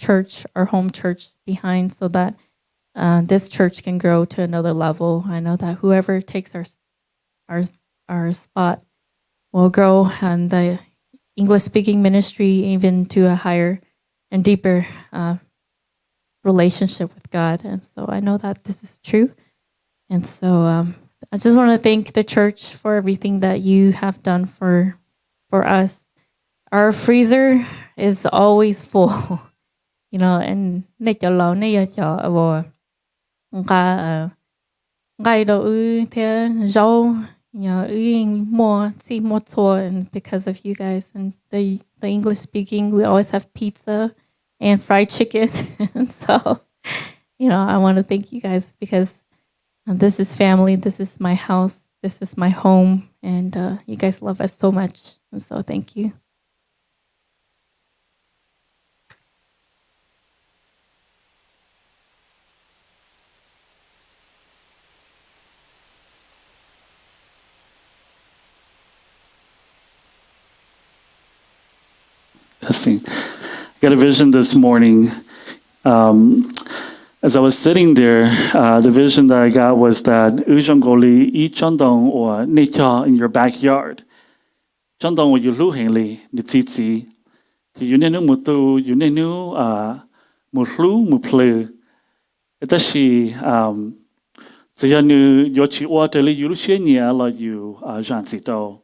church, our home church behind so that this church can grow to another level. I know that whoever takes our spot will grow and the English speaking ministry even to a higher and deeper relationship with God. And so I know that this is true. And so I just want to thank the church for everything that you have done for us. Our freezer is always full, and and because of you guys and the English speaking, we always have pizza and fried chicken. And so, I want to thank you guys because this is family, this is my house, this is my home, and you guys love us so much. And so thank you. Testing. I got a vision this morning. As I was sitting there, the vision that I got was that Ujongoli I Chandong or Nika in your backyard. Chandong or Yuluhengli, Nititi. Yunenu Mutu, Yunenu Mutlu Muplu. Etashi Zayanu Yochi Wateli Yulushenia la you Jansito.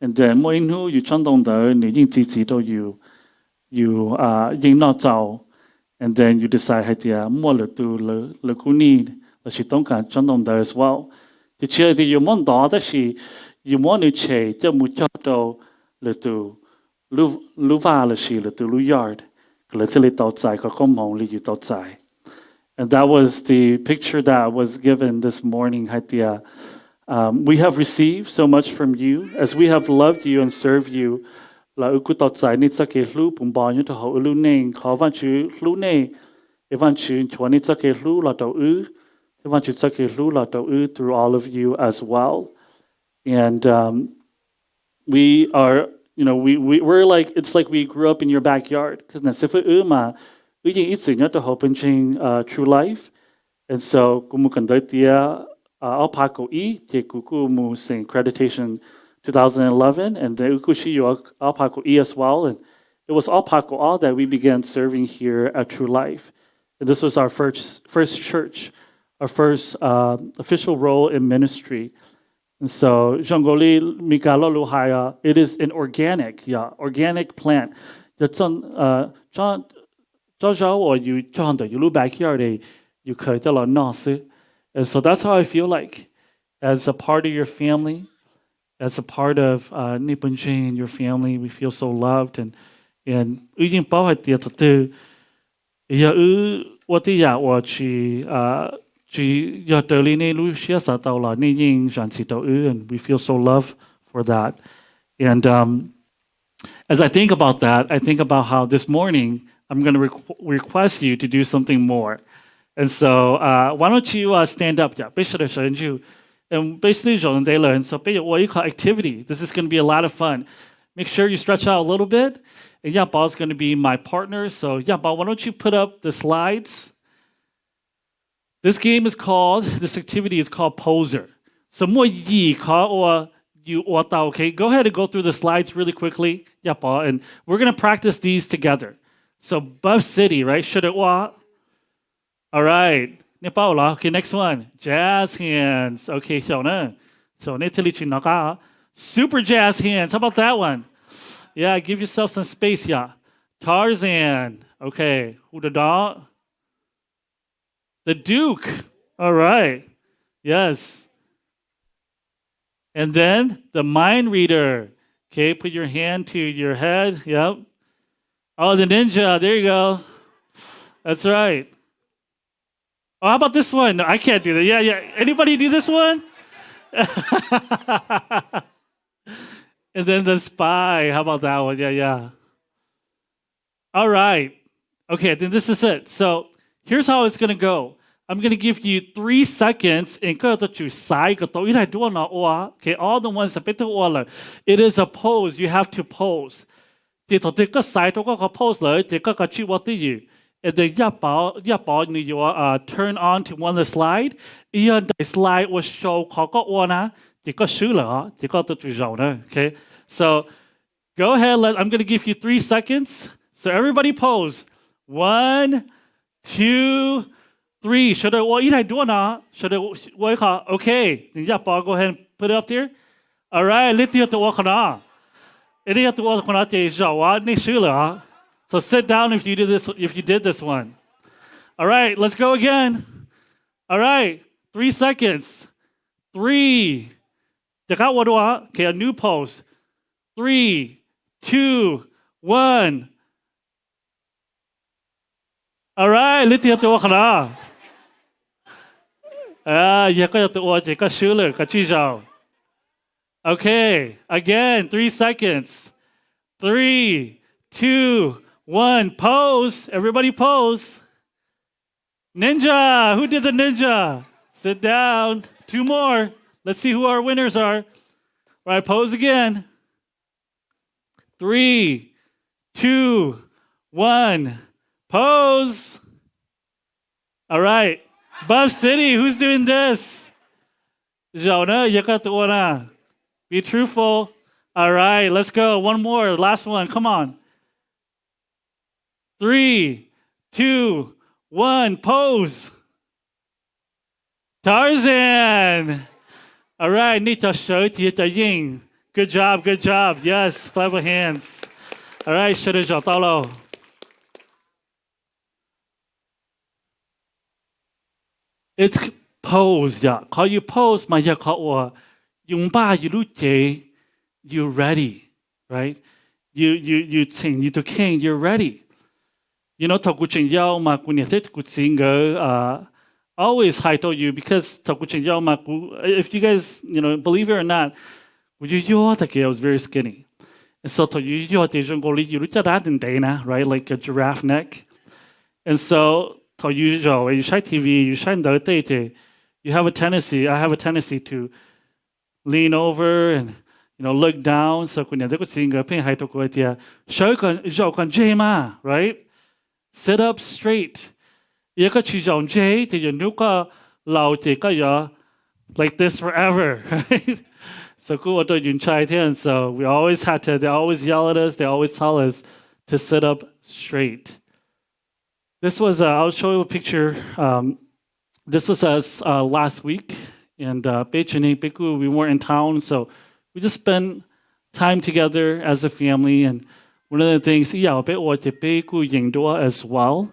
And then Moinu you Chandong there, Nijin Tito you Ying Not Zao. And then you decide, hey, dear, more le kuni, le she don't can Chandong there as well. The chair the you want that she you want to che, the muchacho le to luva le she le to lu yard, le till it outside, come home, you outside. And that was the picture that was given this morning, Hatia. We have received so much from you as we have loved you and served you. La uku outside needs a lu pumba to ho lu name, Havanchu, lu ne, Evanchu, Twanitake lu la do Evanchu Take lu la do through all of you as well. And we are, we're like, it's like we grew up in your backyard. Because Nasifa Uma, we can eat to hope and true life. And so, Kumukandatia, Alpaco E, Tekukumu sing accreditation 2011, and the Ukushiyo Alpaco E as well. And it was Alpaco all that we began serving here at True Life. And this was our first church, our first official role in ministry. And so, Jongoli Mikalo Luhaya, it is an organic plant. That's on Zhao or you look backyard, you could tell a nose. And so that's how I feel like as a part of your family. As a part of Nippon Jane and your family, we feel so loved and Ujin Bahatia to and we feel so loved for that. And as I think about that, I think about how this morning I'm going to request you to do something more. And so why don't you stand up? And basically, they learn. So, what you call activity. This is going to be a lot of fun. Make sure you stretch out a little bit. And Ba's going to be my partner. So, Ba, why don't you put up the slides? This activity is called Poser. So, more yi or you okay? Go ahead and go through the slides really quickly. Ba, and we're going to practice these together. So, Buff City, right? Should it wa? All right. Okay, next one. Jazz hands. Okay, super jazz hands. How about that one? Yeah, give yourself some space, yeah. Tarzan. Okay. Who the dog? The Duke. All right. Yes. And then the mind reader. Okay, put your hand to your head. Yep. Oh, the ninja. There you go. That's right. Oh, how about this one? No, I can't do that. Yeah. Anybody do this one? And then the spy. How about that one? Yeah. All right. Okay, then this is it. So here's how it's going to go. I'm going to give you 3 seconds. Okay, all the ones that it is a pose. You have to pose. and then you turn on to one of the slide. The slide will show okay. So go ahead. I'm going to give you 3 seconds. So everybody pose. 1, 2, 3. Should I do it? Should I? Okay. Go ahead and put it up there. All right. Let's do it. So sit down if you did this one. All right, let's go again. All right, 3 seconds. 3. Okay, a new pose. 3, 2, 1. All right, let's do it. Okay, again, 3 seconds. 3, 2, 1. Pose. Everybody pose. Ninja. Who did the ninja? Sit down. 2 more. Let's see who our winners are. All right, pose again. 3, 2, 1. Pose. All right. Buff City, who's doing this? Jonah, be truthful. All right, let's go. One more. Last one. Come on. 3, 2, 1. Pose. Tarzan. All right. Good job. Good job. Yes. Clap your hands. All right. It's pose. Yeah. Call you pose. My yeah. Call you you're ready, right? You sing, you to king, you're ready. You know, always hi to you because if you guys, believe it or not, I was very skinny. And so right? Like a giraffe neck. And so you try TV, you shine the day, I have a tendency to lean over and look down. So right? Sit up straight. Like this forever, right? So we always they always yell at us, they always tell us to sit up straight. This was, I'll show you a picture. This was us last week. And we weren't in town, so we just spent time together as a family. And one of the things, as well.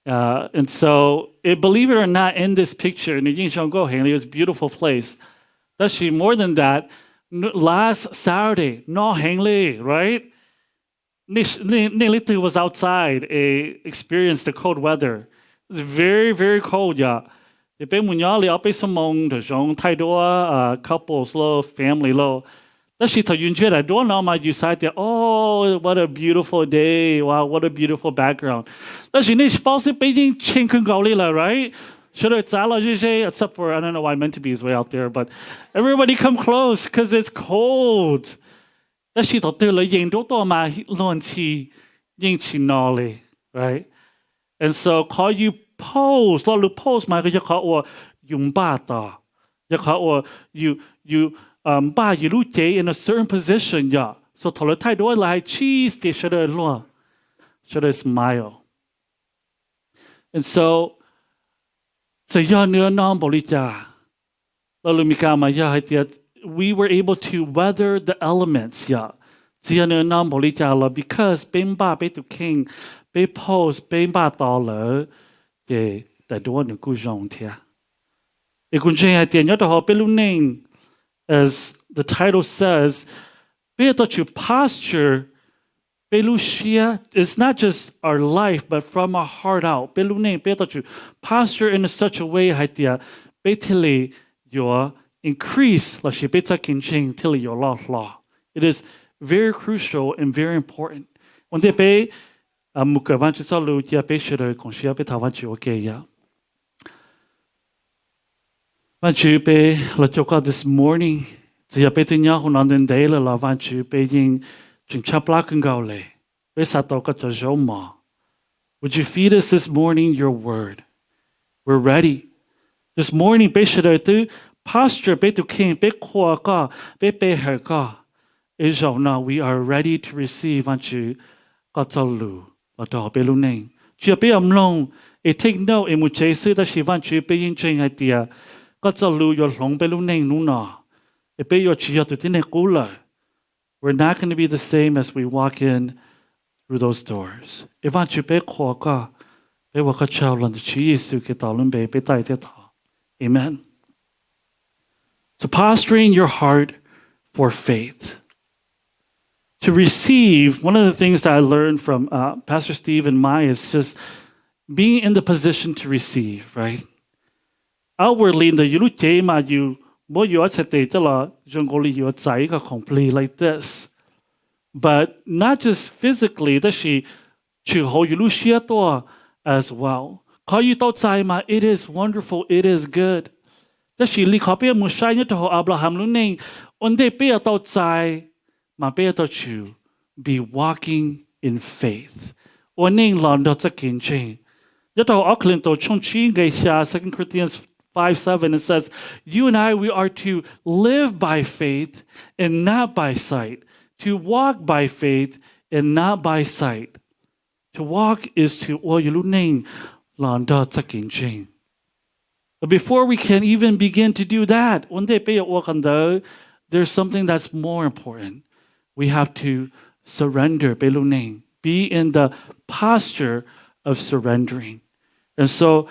And so, believe it or not, in this picture, it was a beautiful place. Actually, more than that, last Saturday, right? Niliti was outside, experienced the cold weather. It was very, very cold, yeah. Couples lo, family lo. Oh, what a beautiful day. Wow, what a beautiful background. Right? Except for, I don't know why meant to be is way out there, but everybody come close because it's cold. Right? And so call you pose, pose my you in a certain position, yeah. So cheese they should smile. And so we were able to weather the elements, yeah. Because to king, pose, as the title says, posture is not just our life, but from our heart out. Posture in such a way that your increase. It is very crucial and very important. This morning, Would you feed us this morning your word? We're ready. This morning, be sure to posture, be to king, be kwa, be her ka. Now we are ready to receive unto God's Lord, be name. Chia be long. Take note in which I say that she wants to be in chain idea. God's your long be name nuna. It be your chia to tine kula. We're not going to be the same as we walk in through those doors. If I want be kwa ka, be waka child on the cheese to get all in be tai te ta. Amen. So posturing your heart for faith. To receive, one of the things that I learned from Pastor Steve and Maya is just being in the position to receive, right? Outwardly, in the you look you more you are complete like this. But not just physically, that she hold you as well. Call you it is wonderful, it is good. That she li copy mushaya to Abraham luning on de be outside. My better to be walking in faith. Or ning long dot a kin chain. Yet our Auckland to Chong Chi Geisha, 2 Corinthians 5:7, it says, you and I, we are to live by faith and not by sight. To walk by faith and not by sight. To walk is to name long dot a kin chain. But before we can even begin to do that, one day there's something that's more important. We have to surrender, be in the posture of surrendering. And so,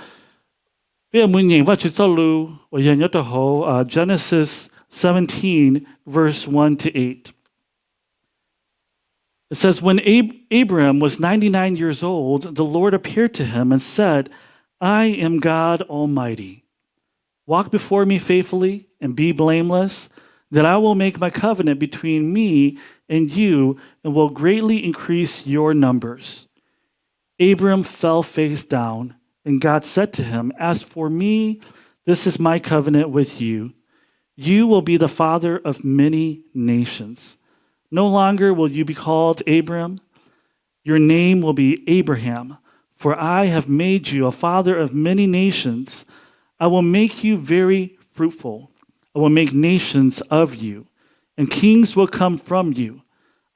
Genesis 17, verse 1 to 8. It says, when Abram was 99 years old, the Lord appeared to him and said, I am God Almighty. Walk before me faithfully and be blameless, that I will make my covenant between me and you and will greatly increase your numbers. Abram fell face down, and God said to him, as for me, this is my covenant with you. You will be the father of many nations. No longer will you be called Abram. Your name will be Abraham, for I have made you a father of many nations. I will make you very fruitful. I will make nations of you, and kings will come from you.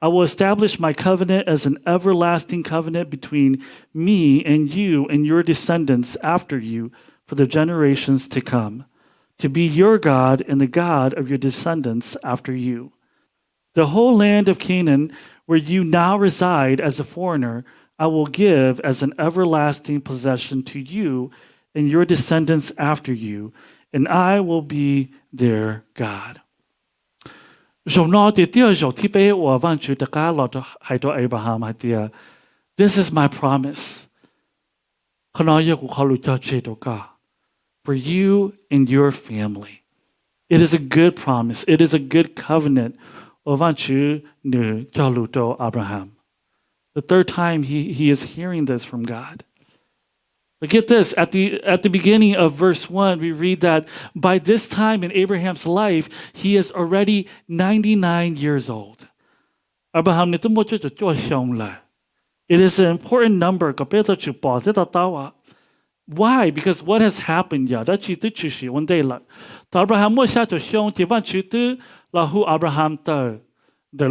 I will establish my covenant as an everlasting covenant between me and you and your descendants after you for the generations to come, to be your God and the God of your descendants after you. The whole land of Canaan, where you now reside as a foreigner, I will give as an everlasting possession to you and your descendants after you, and I will be their God. This is my promise for you and your family. It is a good promise. It is a good covenant. The third time he is hearing this from God. But get this, at the beginning of verse 1, we read that by this time in Abraham's life, he is already 99 years old. Abraham it is an important number. Why? Because what has happened? One day, Abraham Abraham the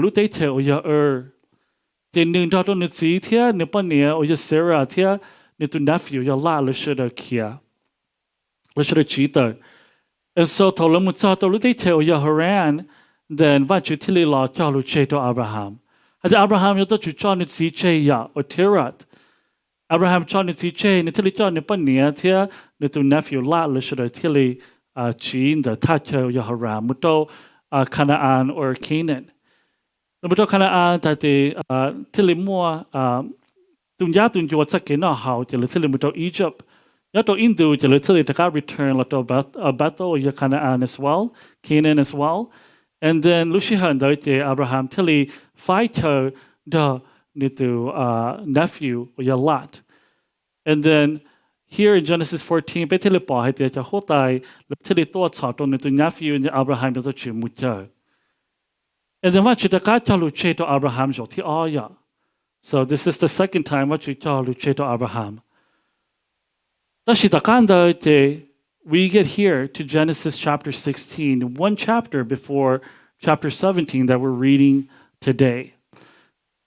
Sarah to nephew your la should kia. Should cheater. And so Tolomutsa to your Haran, then what you tilly law chalu che to Abraham. Had Abraham you thought you John see che ya or Tirat. Abraham John see che, Nitili John Nipania, tia, little nephew la should tilly chin the tacho your Haram, Muto Canaan or Canaan. The Muto Canaan that the tilly more Tunjatun you what's a how to little Egypt. Yato Indu to little return to battle or Canaan as well, Canaan as well. And then Lushihan Abraham Tilly fight her the nephew or your lot. And then here in Genesis 14, Betilipa had the Hotai, Tilly thoughts out on the nephew and Abraham the Chimucha. And then what should the Katalu che to Abraham Joti Aya? So this is the second time what you tell to Abraham. We get here to Genesis chapter 16, one chapter before chapter 17 that we're reading today.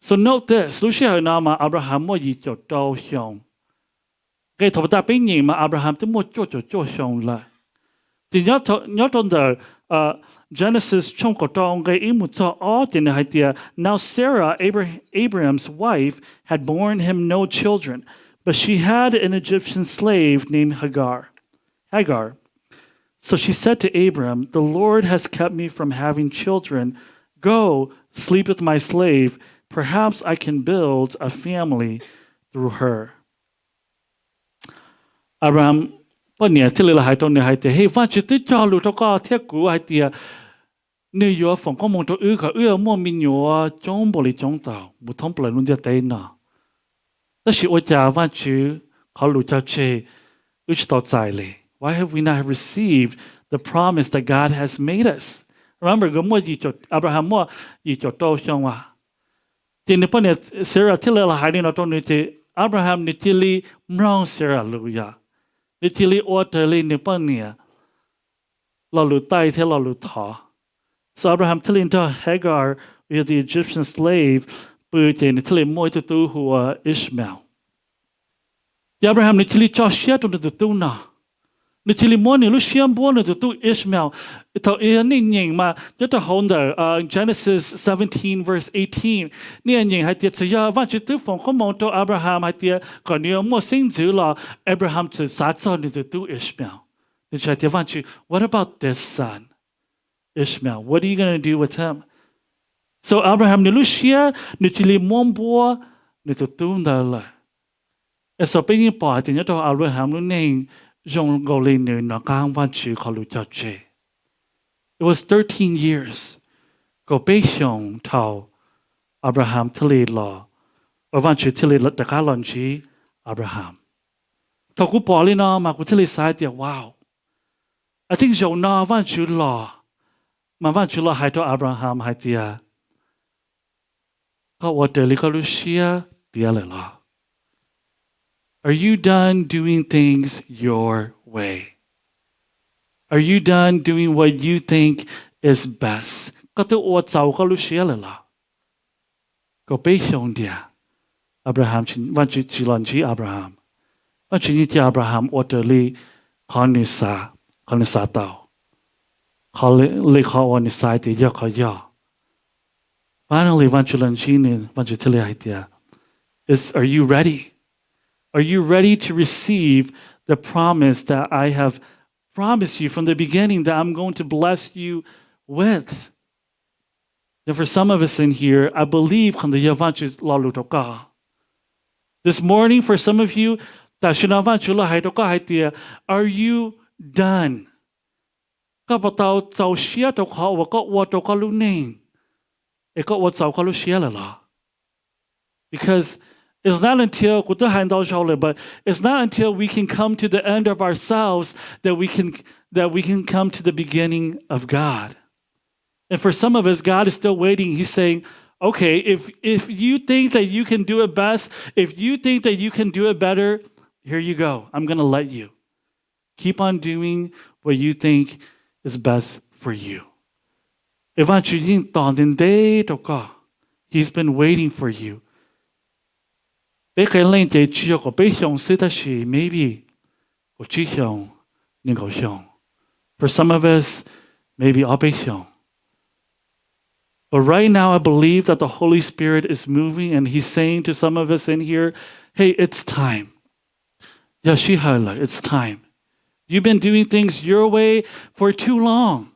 So note this, Abraham mo yi cho to xiong. Cái thập ta bên nhìn mà Abraham tới một chỗ xong lại. Thì nhớ trong Genesis trong cổ trong cái ý một chỗ ở trên hai tia. Now Sarah, Abraham's wife, had borne him no children, but she had an Egyptian slave named Hagar. So she said to Abram, "The Lord has kept me from having children. Go, sleep with my slave. Perhaps I can build a family through her." Abraham, bọn nhà thì là hai trong nhà hai thì hey văn chỉ tới cho lũ cho có thiết cũ hai thì nơi yo phòng có mong cho cả mua mình yo trong bồ lì trong tàu một thông bờ luôn đi tới nọ. Đó là ôi cha văn chỉ họ lũ cho chơi tàu dài lì. Why have we not received the promise that God has made us? Remember, cái mua gì cho Abraham mua gì cho tàu xong à? Thì nếu bọn nhà Sarah thì là hai nó trong nơi thì Abraham thì li mong Sarah lũ ya. Thì li order li nếu bọn nhà lũ tay thì lũ thọ. So Abraham telling to Hagar with the Egyptian slave, but in Italy more to do who Ishmael. The Abraham Italy Joshua to the do na. Italy morning Lucian born to do Ishmael. Ito ning ma just a Honda Genesis 17 verse 18. Ni ning hai tia ya van chi tu phong komong to Abraham hai tia ko ni mo sing zu la Abraham to sa zo ni to do Ishmael. Ni hai tia van chi what about this son? Ishmael, what are you going to do with him? So Abraham ni Lucia ni chili mombo ni to tunda la. E so pe ni pa ti ni to Abraham lu nei jong go le ni na kang van chi ko lu cha che. It was 13 years. Go pe xiong tao Abraham tili la. Or van chi tili la ta ka lon chi Abraham. To ku pa li na ma ku tili sai ti wow. I think jong na van chi la. Ma van chu la hai to Abraham hai tia. Ka wa te li ka Lucia tia le la. Are you done doing things your way? Are you done doing what you think is best? Ka te o tsao ka Lucia le la. Ko pe xiong dia. Abraham chin van chi lan chi Abraham. Van chi ni ti Abraham o te li ka ni sa tao. Finally, are you ready? Are you ready to receive the promise that I have promised you from the beginning that I'm going to bless you with? And for some of us in here, I believe this morning, for some of you, are you done? Because it's not until but it's not until we can come to the end of ourselves that we can come to the beginning of God. And for some of us, God is still waiting. He's saying, okay, if you think that you can do it best, if you think that you can do it better, here you go. I'm going to let you. Keep on doing what you think is best for you. He's been waiting for you. Maybe for some of us, maybe but right now I believe that the Holy Spirit is moving and He's saying to some of us in here, hey, it's time. It's time. You've been doing things your way for too long.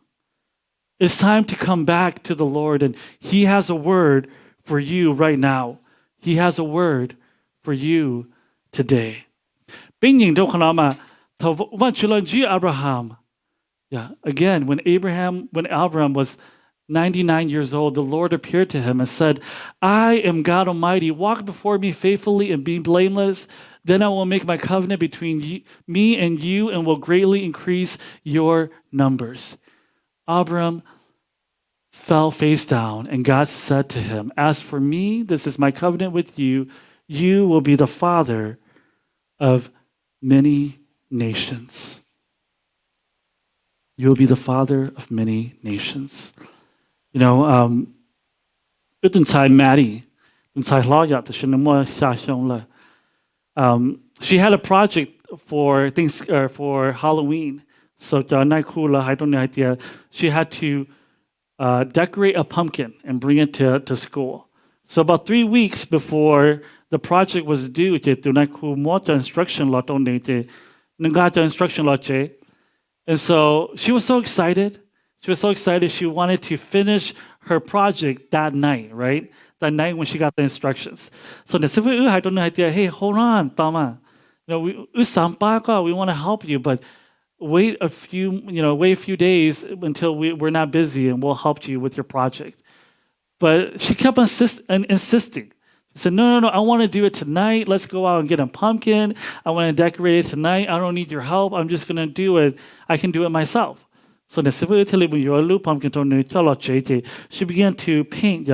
It's time to come back to the Lord, and He has a word for you right now. He has a word for you today. Abraham. Yeah, again, when Abraham was 99 years old, the Lord appeared to him and said, I am God Almighty. Walk before me faithfully and be blameless. Then I will make my covenant between me and you and will greatly increase your numbers. Abram fell face down, and God said to him, "As for me, this is my covenant with you. You will be the father of many nations." You will be the father of many nations. You know, Maddie, she had a project for things for Halloween. So she had to decorate a pumpkin and bring it to school. So about 3 weeks before the project was due, and so she was so excited. She was so excited. She wanted to finish her project that night, right? That night when she got the instructions. So I don't know, hey, hold on, Tama. We want to help you, but wait a few days until we're not busy and we'll help you with your project. But she kept insisting. She said, no, I want to do it tonight. Let's go out and get a pumpkin. I want to decorate it tonight. I don't need your help. I'm just going to do it. I can do it myself. So she began to paint,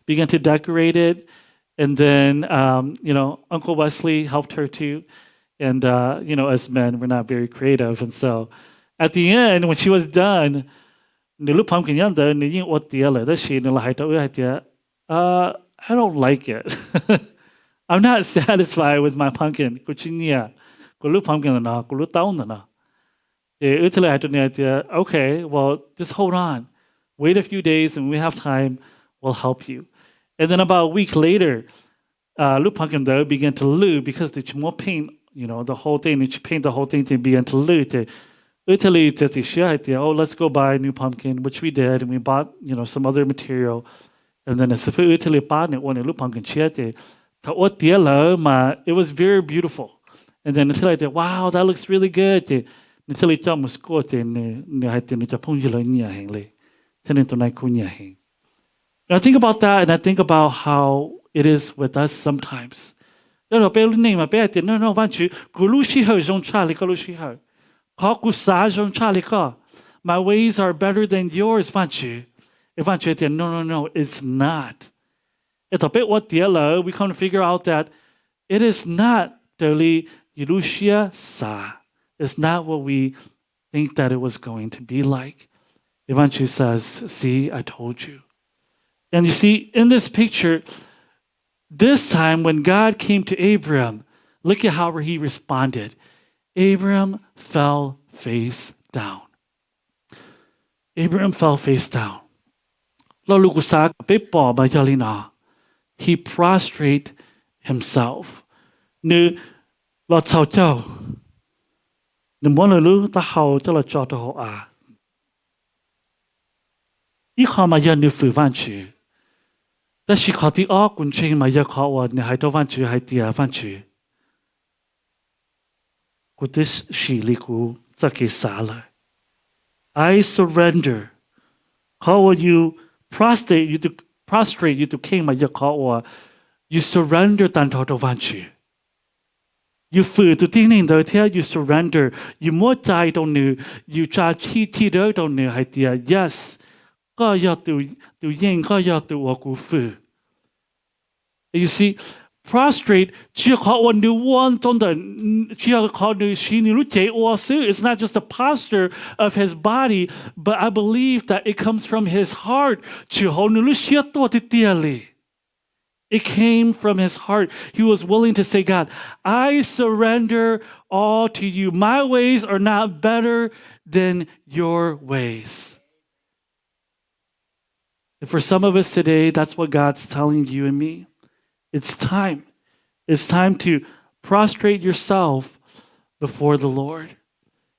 began to decorate it. And then, Uncle Wesley helped her too. And, as men, we're not very creative. And so at the end, when she was done, I don't like it. I'm not satisfied with my pumpkin. Okay, well, just hold on. Wait a few days, and when we have time, we'll help you. And then about a week later, pumpkin though began to lose because they more paint, the whole thing. They paint the whole thing to begin to lose. Italy, let's go buy a new pumpkin, which we did, and we bought, some other material. And then Italy bought it pumpkin. It was very beautiful. And then Italy, wow, that looks really good. And I think about that, and I think about how it is with us sometimes. My ways are better than yours, no, it's not. We come to figure out that it is not it's not what we think that it was going to be like. Evangeline says, see, I told you. And you see, in this picture, this time when God came to Abram, look at how he responded. Abram fell face down. Abram fell face down. He prostrate himself. I surrender. How will you prostrate you to king mà giờ you surrender tan thọ van chữ. You phụ to tin in the tell you surrender. You more die don't know. You cha chi don't know idea. Yes. Có ya tu yin có ya tu wa ku fu. You see, prostrate, it's not just the posture of his body, but I believe that it comes from his heart. It came from his heart. He was willing to say, God, I surrender all to you. My ways are not better than your ways. And for some of us today, that's what God's telling you and me. It's time. It's time to prostrate yourself before the Lord.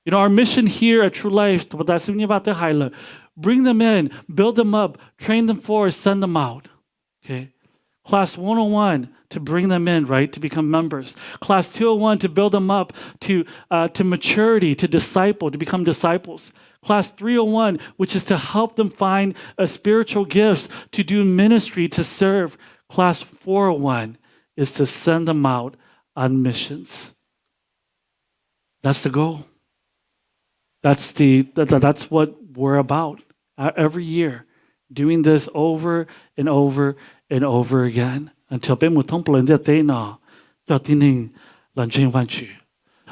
You know, our mission here at True Life, bring them in, build them up, train them forward, send them out. Okay. Class 101 to bring them in, right, to become members. Class 201 to build them up to maturity, to disciple, to become disciples. Class 301, which is to help them find spiritual gifts, to do ministry, to serve. Class 401 is to send them out on missions. That's the goal. That's what we're about every year, doing this over and over and over again until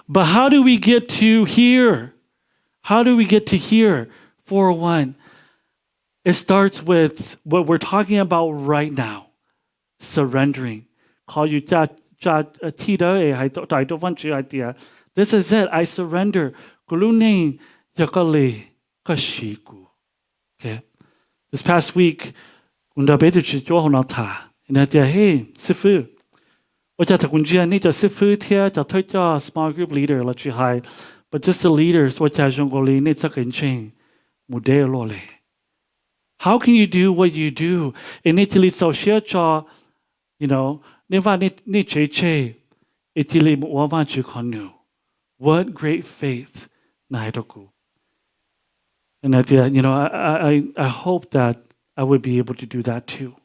But how do we get to here? How do we get to here? 401. It starts with what we're talking about right now. Surrendering. This is it. I surrender. Okay. This past week, hey, Sifu. Small group leader, but just the leaders, how can you do what you do? What great faith. And I hope that I would be able to do that too.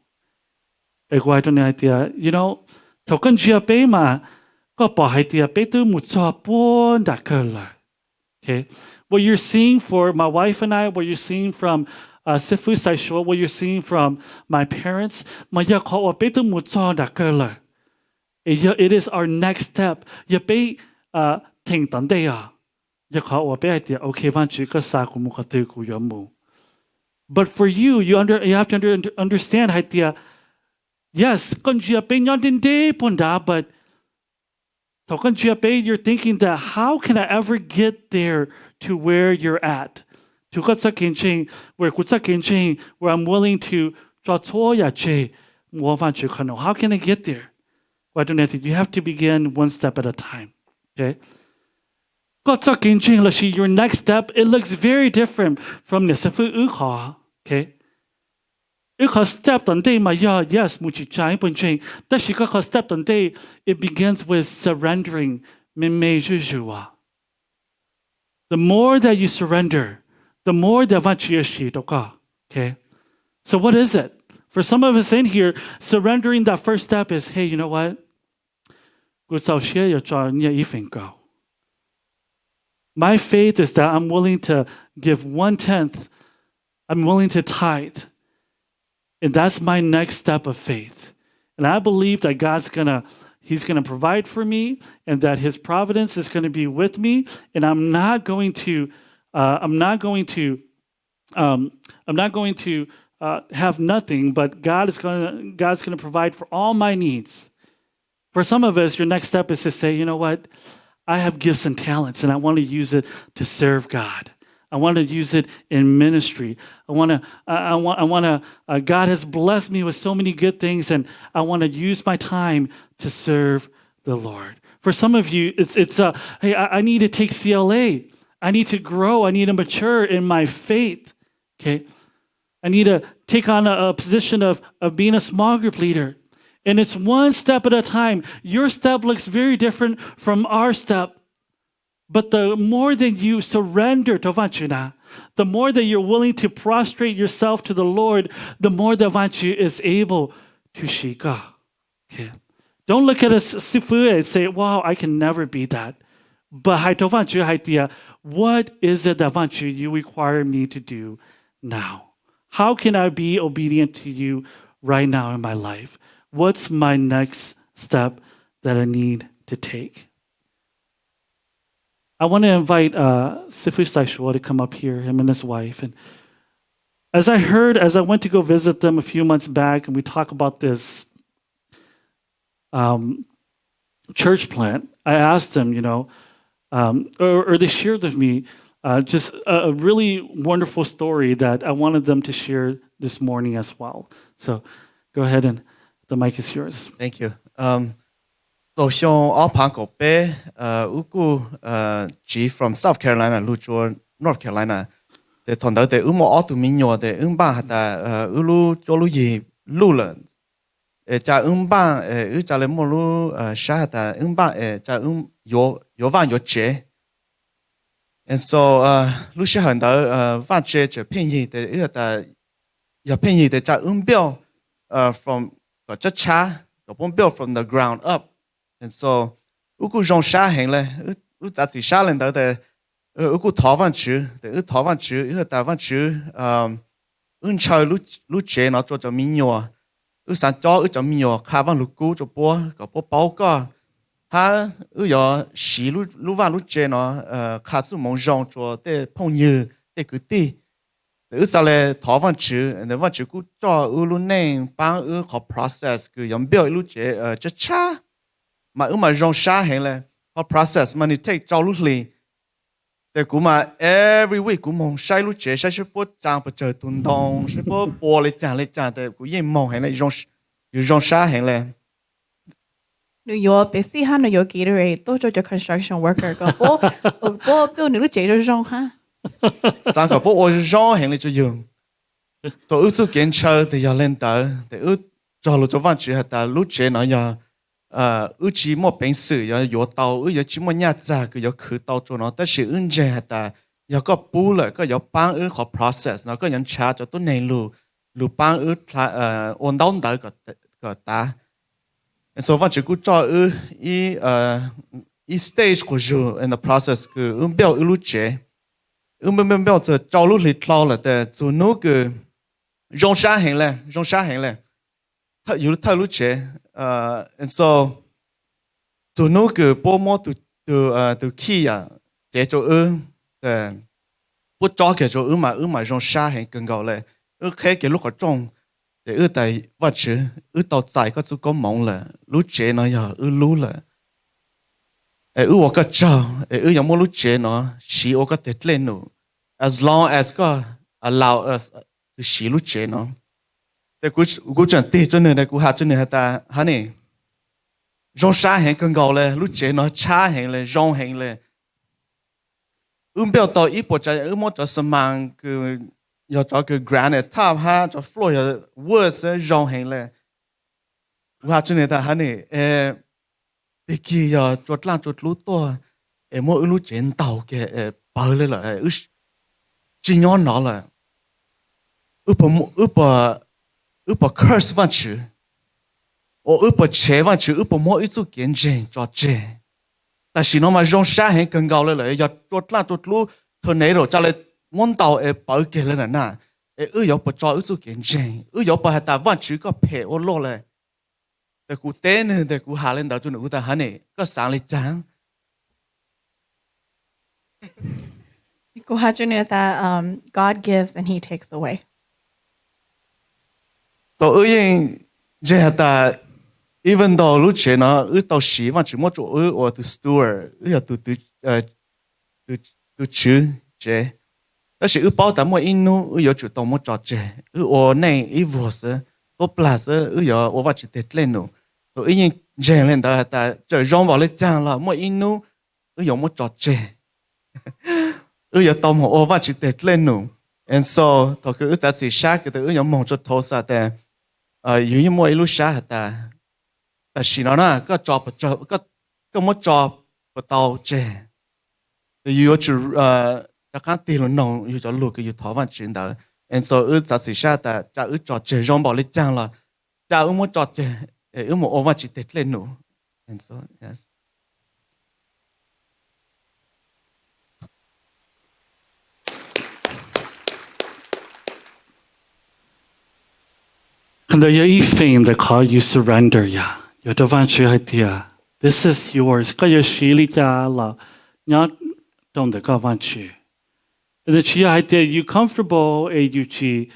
Okay. What you're seeing for my wife and I, what you're seeing from Sifu Saisho, what you're seeing from my parents, it is our next step. But for you, you have to understand, yes, but you're thinking that how can I ever get there to where you're at? Where I'm willing to how can I get there? You have to begin one step at a time. Okay? Your next step, it looks very different from the okay? Step on day, yes, step on day, it begins with surrendering. The more that you surrender, the more that okay? So what is it? For some of us in here, surrendering that first step is, hey, you know what? My faith is that I'm willing to give 1/10. I'm willing to tithe. And that's my next step of faith. And I believe that He's gonna provide for me, and that His providence is gonna be with me. And I'm not going to have nothing, but God's gonna provide for all my needs. For some of us, your next step is to say, you know what? I have gifts and talents, and I want to use it to serve God. I want to use it in ministry. God has blessed me with so many good things, and I want to use my time to serve the Lord. For some of you, hey, I need to take CLA. I need to grow. I need to mature in my faith. Okay, I need to take on a position of being a small group leader. And it's one step at a time. Your step looks very different from our step. But the more that you surrender to Vanchuna, the more that you're willing to prostrate yourself to the Lord, the more that Vanchu is able to shika. Okay. Don't look at us sifu and say, wow, I can never be that. But what is it that Vanchu you require me to do now? How can I be obedient to you right now in my life? What's my next step that I need to take? I want to invite Sifu Saishua to come up here, him and his wife. And as I went to go visit them a few months back, and we talk about this church plant, I asked them, or they shared with me just a really wonderful story that I wanted them to share this morning as well. So go ahead, and the mic is yours. Thank you. So Sean Alpankope, Uku G from South Carolina, Lucho, North Carolina. The Tonda de Umo Autumino de Umba Ulu Joluyi Luland. Ja Umba Ujalemolu Shahata Umba Yovan Yoche. And so Lucia Handa Vache Pinyi the Yapinyi the Ja Umbio from Cha, the one built from the ground up. And so, Uku Jong Sha Heng le, that's the Shalan the Uku Tavan Chu, the Tavan Chu, Tavan Chu, chơi lúc chế nó cho mình nhỏ sáng cho cho mình nhỏ khá văn lúc cũ cho bố bao có ha giờ xí lúc văn lúc chế nó khá chú mong rong cho để phong như để cứ đi sau này thọ văn chữ để văn chữ cũ cho lúc này帮họ process cứ giống biểu lúc chế cho cha mà rong xa hay là họ process mà你 take 照lúc liแต่กูมา every week กูมองใช้รู้เจใช้ช่วยปวดจางไปเจอตุนดองใช้ปวดปวดเลยจางแต่กูยังมองเห็นเลยอยู่รองช้าเห็นเลย New York ไปสิฮะ New York Gatorade ตัวจะ construction worker ก็ปวด你รู้เจจะรองฮะ三个ปวดรองเห็นเลยจะยังตัวอุสุเกินเชิดแต่ยาเล่นแต่แต่อุจอรู้จะวันจีให้แต่รู้เจน่ะยาอุจิมั่วเป็นสื่อยาอยู่เตาอุยาจิมั่วญาติก็ยาคือเตาตัวนั้นแต่สิ่งเจให้แต่ยาก็ปูเลยก็ยาปังขอ process นะก็ยังช้าจะตัวในรูปังวันดาวน์ได้ก็ตาso วันจีกูจ่ออี stage กูอยู่ in the process คือเบี้ยวรู้เจไม่เบี้ยวจะจ่อรู้หลีกล่อเลยแต่ส่วนนู้นคือรองช้าเห็นเลยถ้าอยู่ถ้ารู้เจand so ส่วนนู้นคือพวกมอตัวขี้อ่ะเจ้าแต่พวกจ่อเจ้ามารองช้าเห็นกันก่อนเลยแค่เกี่ยวลูกกระจงแต่แต่ว่าชื่อต่อใจก็จะก็มองเลยรู้เจเนาะอย่ารู้เลยว่าก็เจ้ายังไม่รู้เจเนาะชีว่าก็เด็ดเล่นหนู as long as ก็ allow us คือชีรู้เจเนาะแต่กูจะตีจนหนึ่งแต่กูหาจนหนึ่งแต่ฮะนี่รองช้าเห็นกันก่อนเลยรู้เจเนาะช้าเห็นเลยรองเห็นเลยเปล่าต่ออีปวดใจมอจะสมางคือ要找个 granite top 哈，找 floor 要 words 让行嘞。我还真的他哈呢，毕竟要做烂做路多，莫路见到个包了了，只要拿了，不 curse 完去，不切完去，不莫一做见证做证，但是那么让啥很更高了了，要做烂做路，从那头再来。món tàu bảo kể lên nè有不做做见证有不係但วันชื่อก็เพอโลเลยแต่กูเต้นแต่กูหาเล่นดาวจนกูแต่ฮันนี่ก็สางเลยจังกูหาจนเนี่ยแต่ God gives and He takes away ตัวยังเจ้าแต่ even though รู้เชนะตัวสีวันชื่อมั่วจู่ว่าตัว steward อยากตัวชื่อเจ้但是包但莫因努有主动莫找这，我那一窝是多 plus 有我话去得来努，我因这人的但这让我来讲了，莫因努有莫找这，有到莫我话去得来努，and so 头个在自下个的有望着头啥的，有一莫一路下的，但是呢个找不着个莫找不到这，有主ta khá tiền luôn nông yêu cho lúa cái yêu thọ văn chuyện đó and so za sĩ sa ta cha cho chơi rong bảo lấy chang là cha muốn cho chơi muốn ôm văn chỉ tết lên nụ and so yes And there you thing that call you surrender ya. Your divine idea. This is yours. Ka ya shili cha la nya dong de ka van chi. The chi idea you comfortable a you chi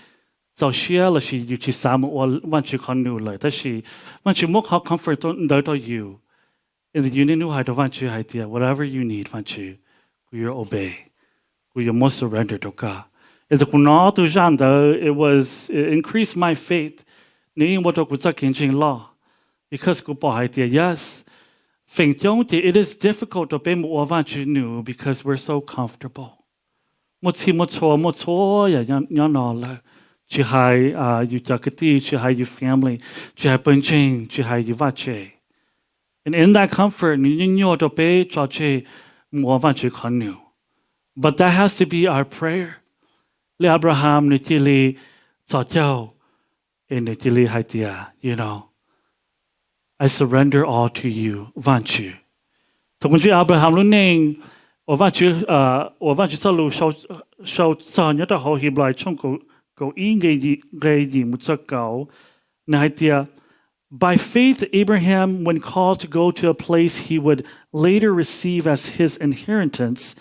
so shia la shi you chi sam or van chi kan nu la ta shi van chi mo how comfort to you. In the union nu divine idea whatever you need van chi you obey. You must surrender to God. It increased my faith. Because yes, it is difficult to be more because we're so comfortable. You your family, and in that comfort, but that has to be our prayer. Le Abraham nitili tsatyao nitili haitia, I surrender all to you, vanchu. Tokunji Abraham luning o vanchu salu shau sanya ta ho hiblai chonko go in ge mutsakao na hatia. By faith, Abraham, when called to go to a place he would later receive as his inheritance,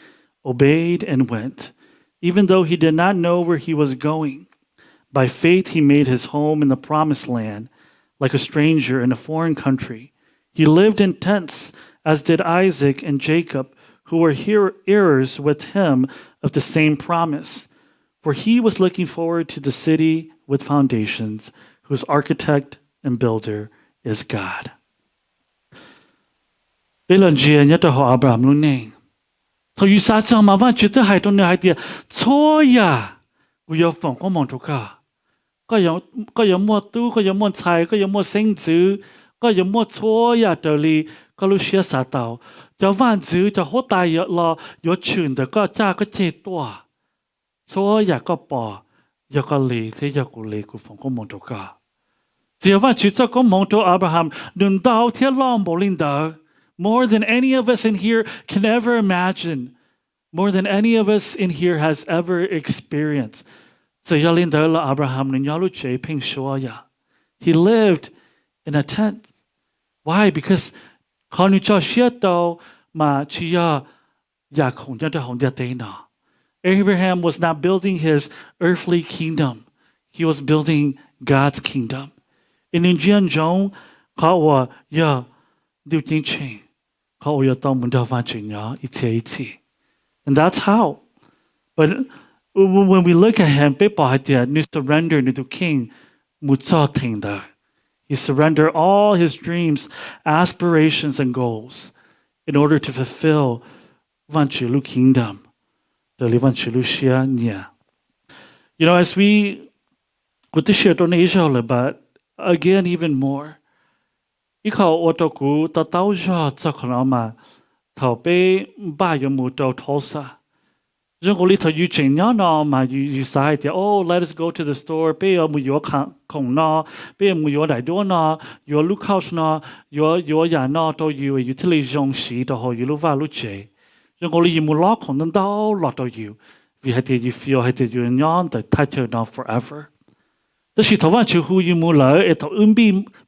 obeyed and went, even though he did not know where he was going. By faith, he made his home in the promised land, like a stranger in a foreign country. He lived in tents, as did Isaac and Jacob, who were heirs with him of the same promise. For he was looking forward to the city with foundations, whose architect and builder is God. Abraham lu neng. So you sa cha ma van chute hai to ne hai dia cho ya. Gu yo phong ko mong to ka. Ko yo mo tu, ko yo mo chai, ko yo mo sing zu, ko yo mo cho ya to li ko lu xia sa tao. Cho van zu cho ho tai yo lo yo chun de ko cha ko che to. Cho ya ko po yo ko li te yo ku li ku phong ko mong to ka. Abraham more than any of us in here can ever imagine, more than any of us in here has ever experienced. He lived in a tent. Why? Because Abraham was not building his earthly kingdom. He was building God's kingdom. In Indian Jong, and that's how. But when we look at him, he surrendered to king. He surrendered all his dreams, aspirations, and goals in order to fulfill Vanchilu kingdom. As we with the share donation, but again, even more. Ikaw otoku tataw siya sa kanama tao pe ba yung muto tosa. Jungoli to you ching na ma you side oh let us go to the store pe mu yo kong na pe mu yo dai do na yo look house na yo ya na to you utility jong shi to ho you lu va lu che. Jungoli you mu lo kong nan dao lo to you. We had you feel had you nyan the title now forever. The she to want you who you mula it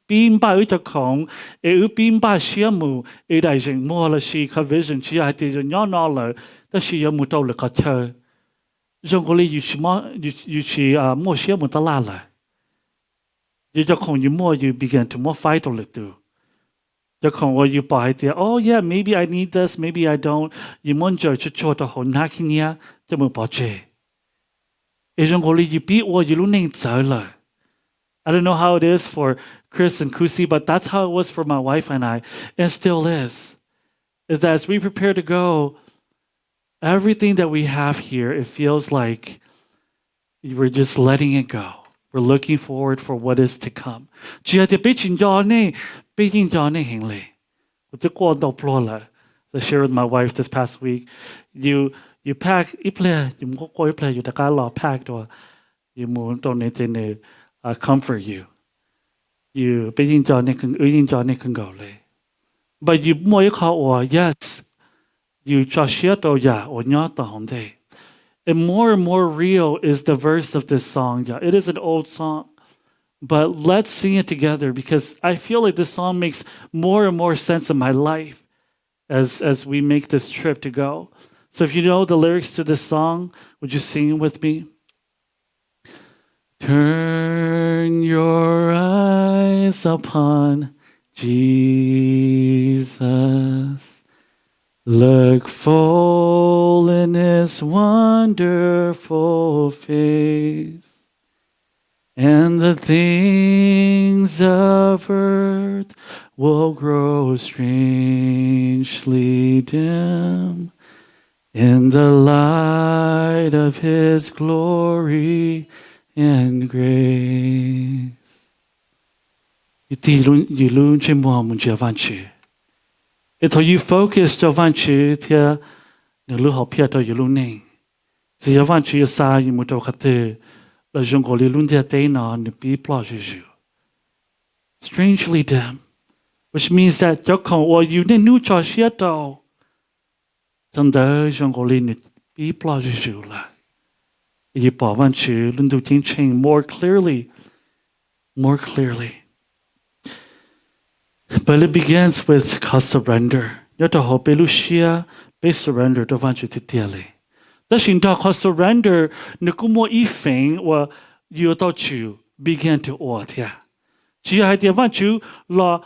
beam by the kong, beam by shiamu, it is in more she ka vision, she had in yon all the she yamuto le kater. Jongoli you she more shiamutalala. You just kong you more, you begin to more fight or do. You kong or you buy there, oh yeah, maybe I need this, maybe I don't. You munjo chota ho nakinia, the mupache. Jongoli you beat or you luning zala. I don't know how it is for Chris and Kusi, but that's how it was for my wife and I, and still is that as we prepare to go, everything that we have here, it feels like we're just letting it go. We're looking forward for what is to come. I shared with my wife this past week. You pack, you packed or you don't comfort you. You can go. But you more yes, you or and more real is the verse of this song. It is an old song, but let's sing it together because I feel like this song makes more and more sense in my life as we make this trip to go. So if you know the lyrics to this song, would you sing with me? Turn your eyes upon Jesus. Look full in his wonderful face. And the things of earth will grow strangely dim in the light of his glory and grace. You learn to more munjavanchi. It's how you focus to vanchi tia the luho piato you learning. The yavanchi you sa you mutokate la jungoli lundia dena and be plajiju. Strangely dim, which means that yoko or you didn't chashiato. Tanda jungoli be plajiju la. You bỏ văn chữ lần đầu tiên ching more clearly. But it begins with surrender. Nhớ to hope Lucia be surrender to văn chữ titiali. Đó chính đó surrender nếu cũng mua ý phèn và yêu到chủ begin to order. Chỉ hay địa văn chữ là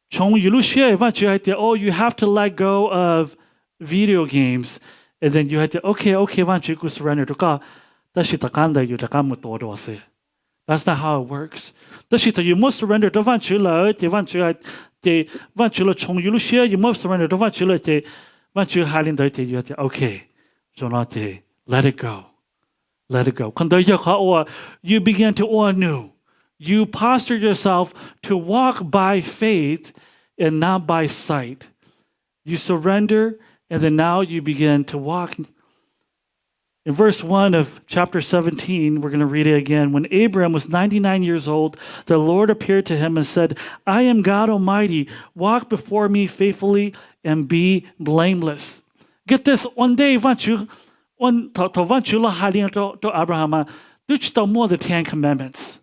trong Lucia văn chữ hay địa you have to let go of video games and then you have to okay văn chữ cũng surrender to God. Đó chính tất cả đời yêu tất cả một tổ đó sẽ. That's not how it works. Đó chính you must surrender to văn chữ là địa văn chữ hay địa văn chữ là trong Lucia you must surrender to văn chữ là địa văn chữ hai linh đời địa you have to okay. So not to let it go. Let it go. You begin to anew. You posture yourself to walk by faith and not by sight. You surrender and then now you begin to walk. In verse 1 of chapter 17, we're going to read it again. When Abraham was 99 years old, the Lord appeared to him and said, I am God Almighty. Walk before me faithfully and be blameless. Get this, one day, to Abraham, the 10 Commandments.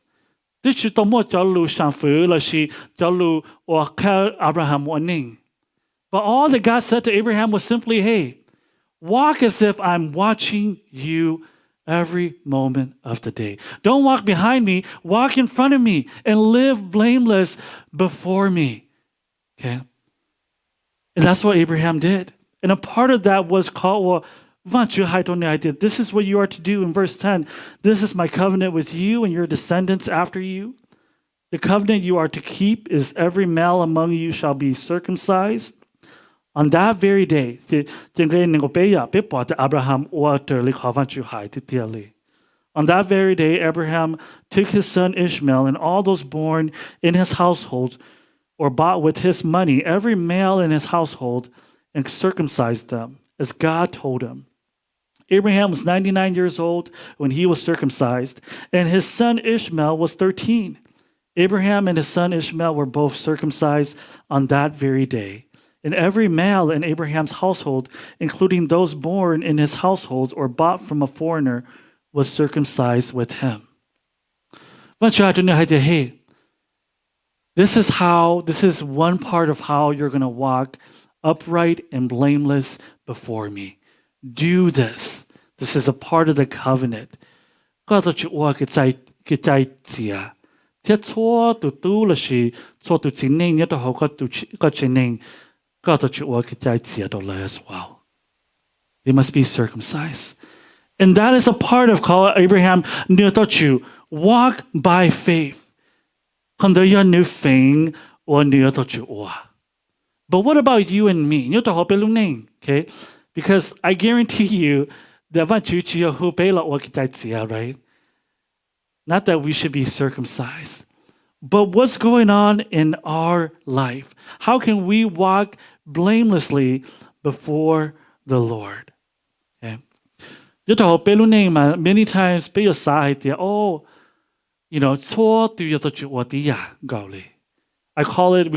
But all that God said to Abraham was simply, hey, walk as if I'm watching you every moment of the day. Don't walk behind me, walk in front of me and live blameless before me. Okay? And that's what Abraham did. And a part of that was called, this is what you are to do in verse 10. This is my covenant with you and your descendants after you. The covenant you are to keep is every male among you shall be circumcised. On that very day, on that very day, Abraham took his son Ishmael and all those born in his household or bought with his money, every male in his household, and circumcised them, as God told him. Abraham was 99 years old when he was circumcised, and his son Ishmael was 13. Abraham and his son Ishmael were both circumcised on that very day. And every male in Abraham's household, including those born in his household or bought from a foreigner, was circumcised with him. Hey, this is one part of how you're going to walk upright and blameless before me. Do this. This is a part of the covenant. As well. They must be circumcised. And that is a part of call Abraham walk by faith. But what about you and me? Okay? Because I guarantee you that right? Not that we should be circumcised. But what's going on in our life? How can we walk blamelessly before the Lord? Okay. Many times, we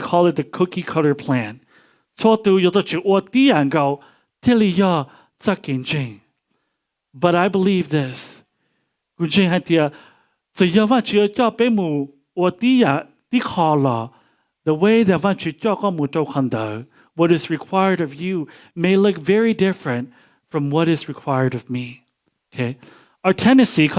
call it the cookie cutter plan. But I believe this. The way that what is required of you may look very different from what is required of me. Okay? Our tendency,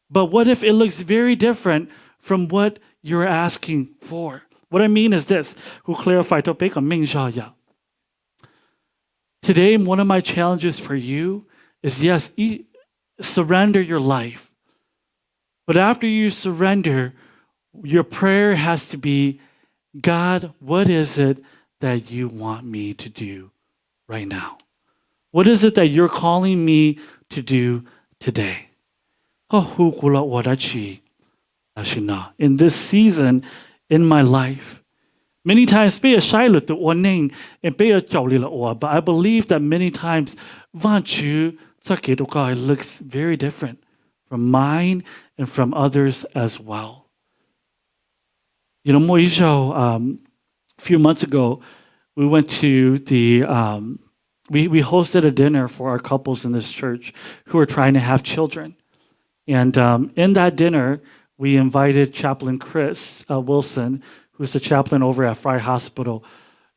but what if it looks very different from what you're asking for? What I mean is this. Today, one of my challenges for you is, yes, surrender your life. But after you surrender, your prayer has to be, God, what is it that you want me to do right now? What is it that you're calling me to do today? In this season in my life, many times, but I believe that many times, looks very different from mine and from others as well. A few months ago, we went to the we hosted a dinner for our couples in this church who are trying to have children. And in that dinner, we invited Chaplain Chris Wilson, who's the chaplain over at Fry Hospital.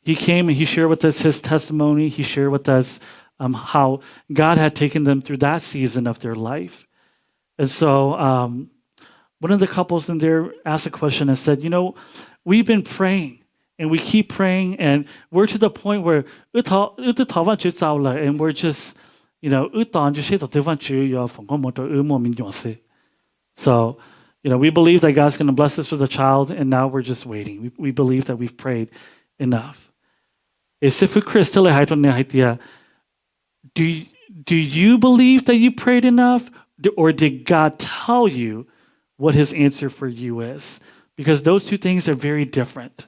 He came and he shared with us his testimony. He shared with us how God had taken them through that season of their life. And so one of the couples in there asked a question and said, we've been praying. And we keep praying, and we're to the point where and we're just, so, we believe that God's going to bless us with a child, and now we're just waiting. We believe that we've prayed enough. Do you believe that you prayed enough, or did God tell you what his answer for you is? Because those two things are very different.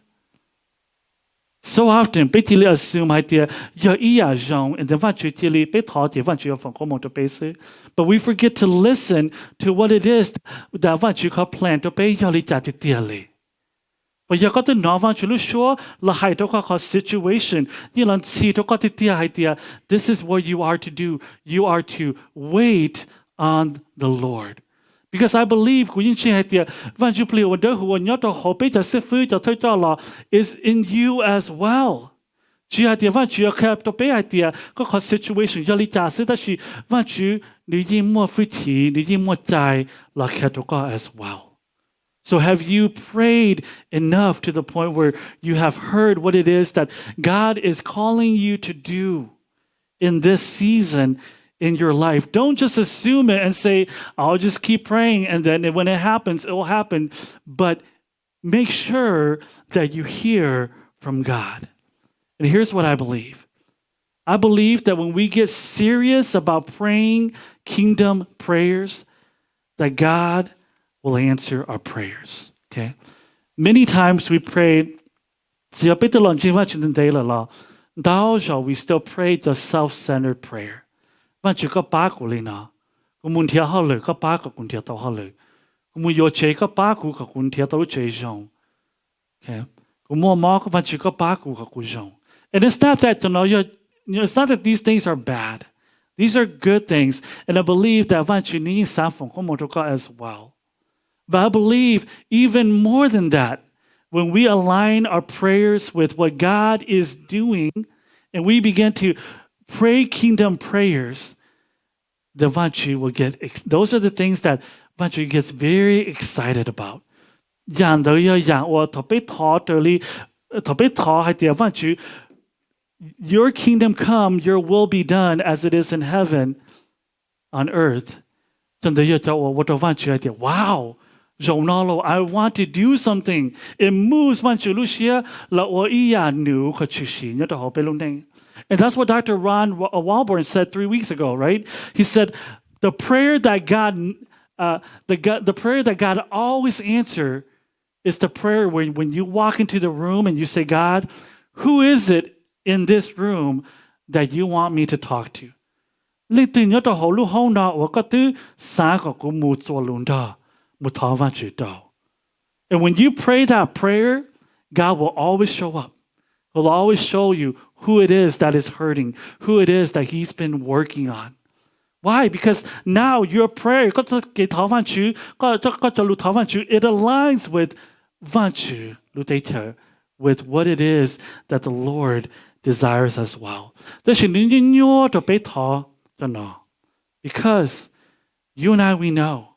So often, we assume and but we forget to listen to what it is that you can plan to pay but you got to know what you sure la situation this is what you are to do. You are to wait on the Lord. Because I believe is in you as well. Situation as well. So have you prayed enough to the point where you have heard what it is that God is calling you to do in this season in your life? Don't just assume it and say, I'll just keep praying, and then when it happens, it will happen. But make sure that you hear from God. And here's what I believe. I believe that when we get serious about praying kingdom prayers, that God will answer our prayers. Okay? Many times we pray, thou shall we still pray the self-centered prayer. Okay? And it's not that it's not that these things are bad. These are good things, and I believe that as well. But I believe even more than that, when we align our prayers with what God is doing, and we begin to pray kingdom prayers, the Vanchi will get. Those are the things that Vanchi gets very excited about. Your kingdom come, your will be done as it is in heaven, on earth. Wow. I want to do something. It moves. And that's what Dr. Ron Walborn said 3 weeks ago, right? He said, the prayer that God always answers is the prayer when you walk into the room and you say, God, who is it in this room that you want me to talk to? And when you pray that prayer, God will always show up. He'll always show you who it is that is hurting, who it is that he's been working on. Why? Because now your prayer, it aligns with what it is that the Lord desires as well. Because you and I, we know,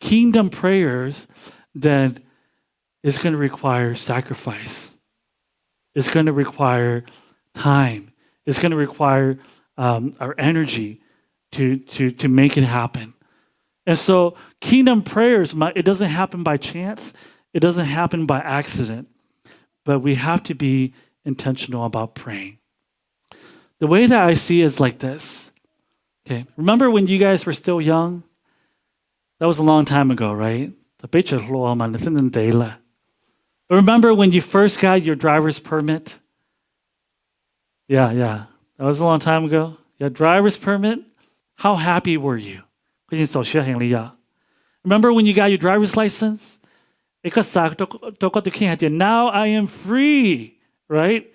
kingdom prayers, then it's going to require sacrifice. It's going to require time. It's going to require our energy to make it happen. And so kingdom prayers, it doesn't happen by chance. It doesn't happen by accident. But we have to be intentional about praying. The way that I see it is like this. Okay, remember when you guys were still young? That was a long time ago, right? Remember when you first got your driver's permit? Yeah. That was a long time ago. Your driver's permit? How happy were you? Remember when you got your driver's license? Now I am free, right?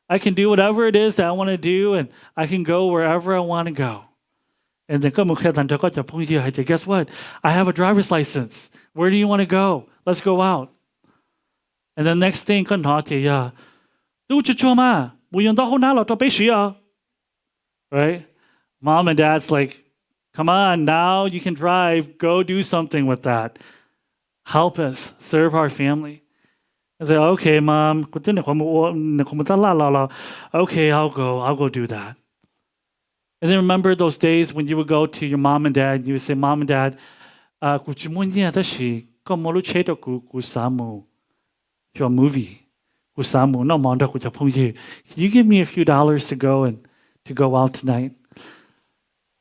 I can do whatever it is that I want to do, and I can go wherever I want to go. And then guess what? I have a driver's license. Where do you want to go? Let's go out. And the next thing, right? Mom and dad's like, come on, now you can drive. Go do something with that. Help us serve our family. I say, okay, Mom. Okay, I'll go do that. And then remember those days when you would go to your mom and dad and you would say, Mom and Dad, your movie. Can you give me a few dollars to go out tonight?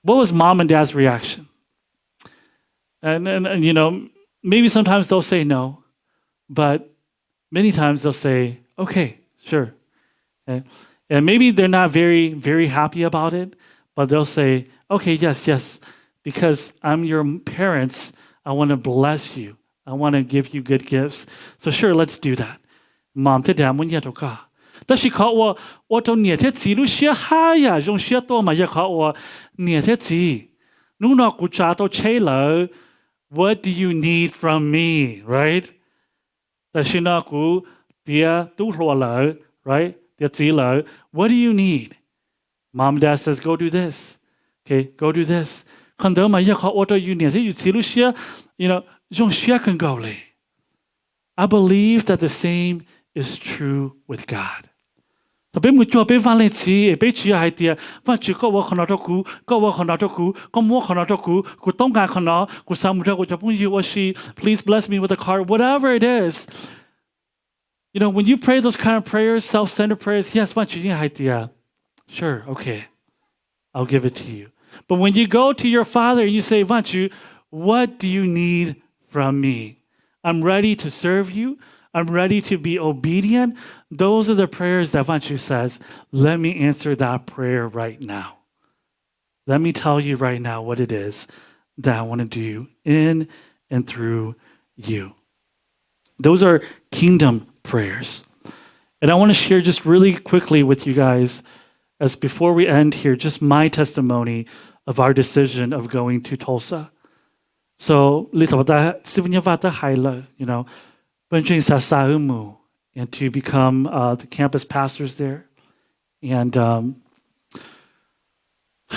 What was Mom and Dad's reaction? And you know, maybe sometimes they'll say no, but many times they'll say, okay, sure. Okay? And maybe they're not very, very happy about it, but they'll say, okay, yes, because I'm your parents, I want to bless you. I want to give you good gifts. So sure, let's do that. Mom,但是考我做捏贴纸路些嗨呀，用些多嘛也考我捏贴纸。如果我查到车了 ，What do you need from me, right? 但是呢，我爹都说了 ，right? 爹知了 ，What do you need? Mom and Dad says, go do this. Okay, go do this. 看到嘛也考我做捏贴纸路些 ，you know 用些更高嘞。I believe that the same is true with God. 特别每做别翻来字，别只係啲，翻住個我看到個，個我看到個，個我看到個，個東間看到，個三木個就幫you，我是 please bless me with a car, whatever it is. You know, when you pray those kind of prayers, self-centered prayers, yes, 翻住啲係啲，sure, okay, I'll give it to you. But when you go to your Father and you say, 翻住, what do you need from me? I'm ready to serve you. I'm ready to be obedient. Those are the prayers that Vanchu says, let me answer that prayer right now. Let me tell you right now what it is that I want to do in and through you. Those are kingdom prayers. And I want to share just really quickly with you guys, as before we end here, just my testimony of our decision of going to Tulsa. So, you know, and to become the campus pastors there. And,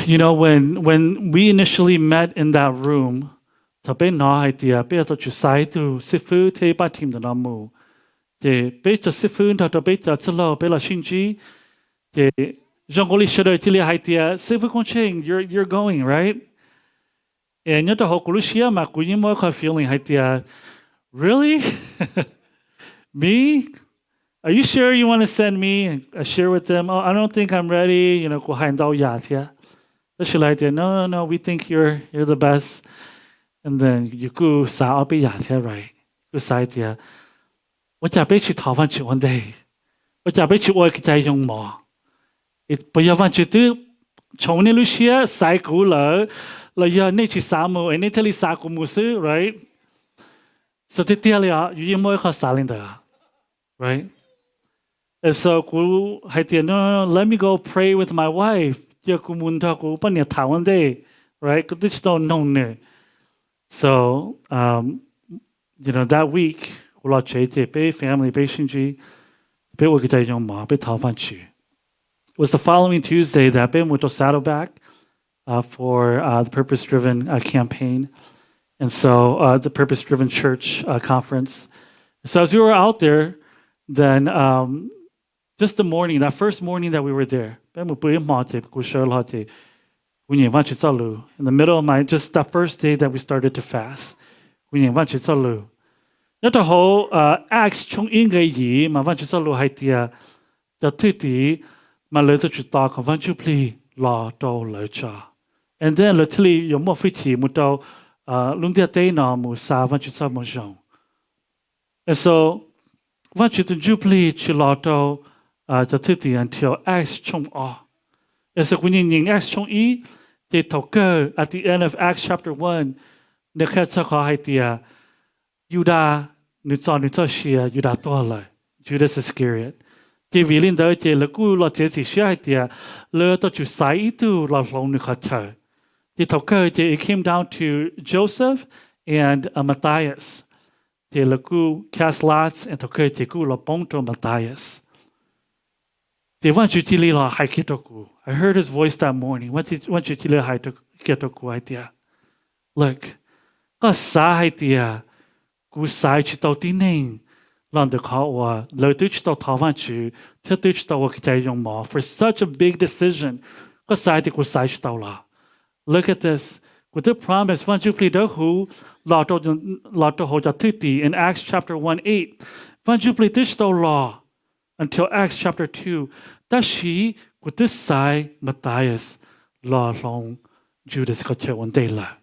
you know, when we initially met in that room, you're going, right? And you're feeling really? Me? Are you sure you want to send me and share with them? Oh, I don't think I'm ready. You know, no, we think you're the best. And then you go right? Go side what you bet you talk one day. What you bet you work at young more. It but you want you to Chone Lucia, cycle, like your nature samu and Italy saku musu, right? So they tell you more cylinder, right? And so no, let me go pray with my wife. One day, right? Because they don't know. So you know, that week, family was the following Tuesday that Ben went to Saddleback for the purpose-driven campaign. And so the Purpose-Driven Church Conference. So as we were out there, then just the morning, that first morning that we were there, in the middle of just that first day that we started to fast, not the whole Acts chung inga ma vanchu salu haitia the titi ma leto chuta ka vanchu pli la do lecha. And then literally yo mo fiti muto lundia te na mu sa vanchu sa mo jong. And so vanchu to jupli chilato the titi until Acts chung a. And so when you Acts chung e they talk at the end of Acts chapter 1 the ketsa ka haitia Yuda Nutsa shia Yudatola, Judas Iscariot. Chỉ vì linh đời chỉ là cú là chỉ shia tia lỡ to chủ sai tu là long nu khát chờ. Chỉ thâu cơ chỉ it came down to Joseph and Matthias. Chỉ là cú cast lots and thâu cơ chỉ cú là bông to Matthias. Chỉ want you chỉ là hai kitoku. I heard his voice that morning. Want you chỉ là hai kitoku hai tia. Look, có sai tia. Cú sai chỉ tàu tin nên lần được họ và lời tôi chỉ tàu thảo văn chữ theo tôi chỉ tàu cái trái dùng mỏ for such a big decision có sai thì cú sai chỉ tàu là look at this cú tôi promise văn chữ plei đó hú lọt tàu hồ cho thứ tỷ in Acts chapter 1:8 văn chữ plei tôi chỉ tàu là until Acts chapter 2 ta chỉ cú tôi sai Matthias lọ long Judas có chơi one day là.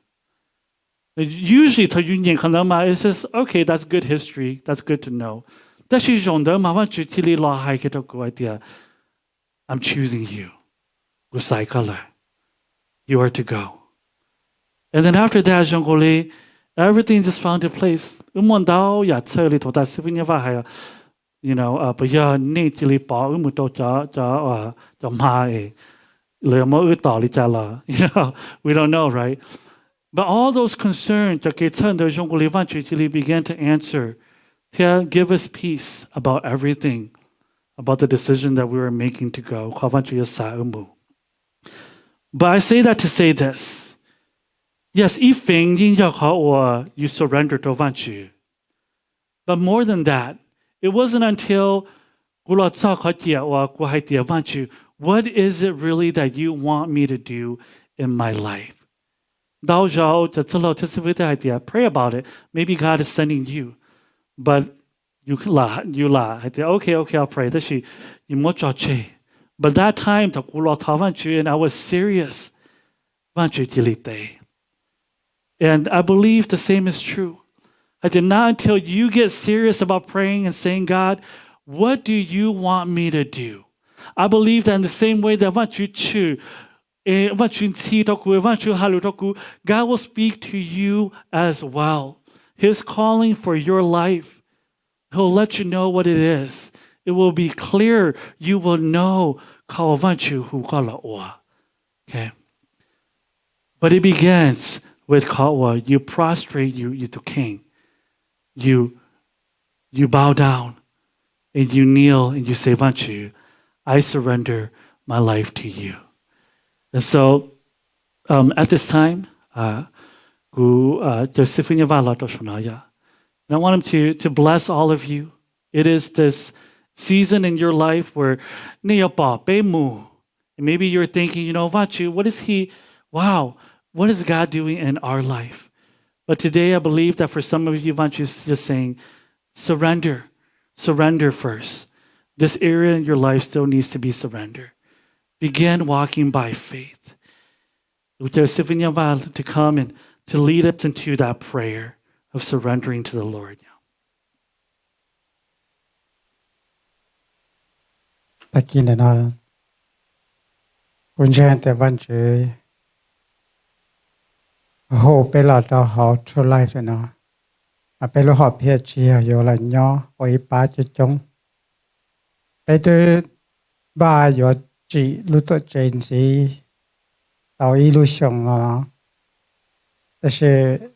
Usually, to union kanama is just okay. That's good history. That's good to know. That's usually idea. I'm choosing you. Gusai color. You are to go. And then after that, Jongole, everything just found in place. You know, but yeah, nately pa umuto cha ma you know, we don't know, right? But all those concerns that began to answer, to give us peace about everything, about the decision that we were making to go. But I say that to say this. Yes, you surrender to Vanchu. But more than that, it wasn't until what is it really that you want me to do in my life? Pray about it. Maybe God is sending you. But you la. Okay, I'll pray. But that time, and I was serious. And I believe the same is true. I did not until you get serious about praying and saying, God, what do you want me to do? I believe that in the same way that I want you to God will speak to you as well. His calling for your life, He'll let you know what it is. It will be clear. You will know. Okay. But it begins with you prostrate you to King. You bow down and you kneel and you say, I surrender my life to you. And so, at this time, and I want him to bless all of you. It is this season in your life where maybe you're thinking, what is God doing in our life? But today I believe that for some of you, Vachu is just saying, surrender first. This area in your life still needs to be surrendered. Begin walking by faith. To come and to lead us into that prayer of surrendering to the Lord. Hope lot of how true life no. A pelo hop here chia yola nyo oi pa chong. Better by your G Luther Jancy our illusion. The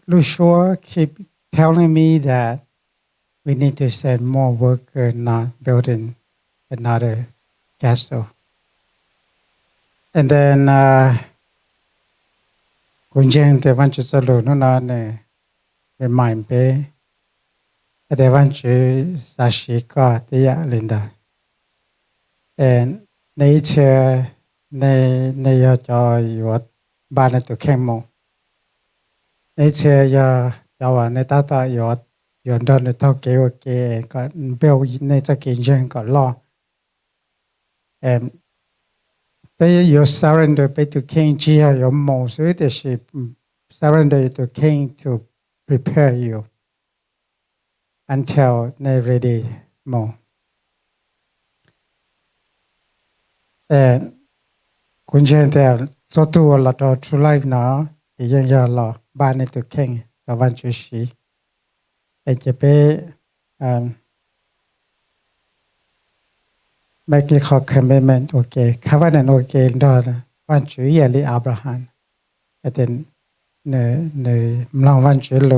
Lushore keep telling me that we need to send more workers, not building another castle. And then Kunjang te vanchu salo no na remind me. Te vanchu sashika te ya linda. And nature ne ya cho yo ba na to kemo. Nature ya wa ne tata yo don ne to ke okay ka bel ne cha ke jen ka law. And pay your surrender pay to King Jia your most leadership surrender to King to prepare you until they ready more. And Kunjen tell so to a lot of true life now, the young law ban it to King, the one she. เป็นจะเป็นไม่กี่ข้อ commitment โอเคข้าว่านั่นโอเคดอนะวันจุยลีอับราฮัมแต่เนมลองวันจุยโล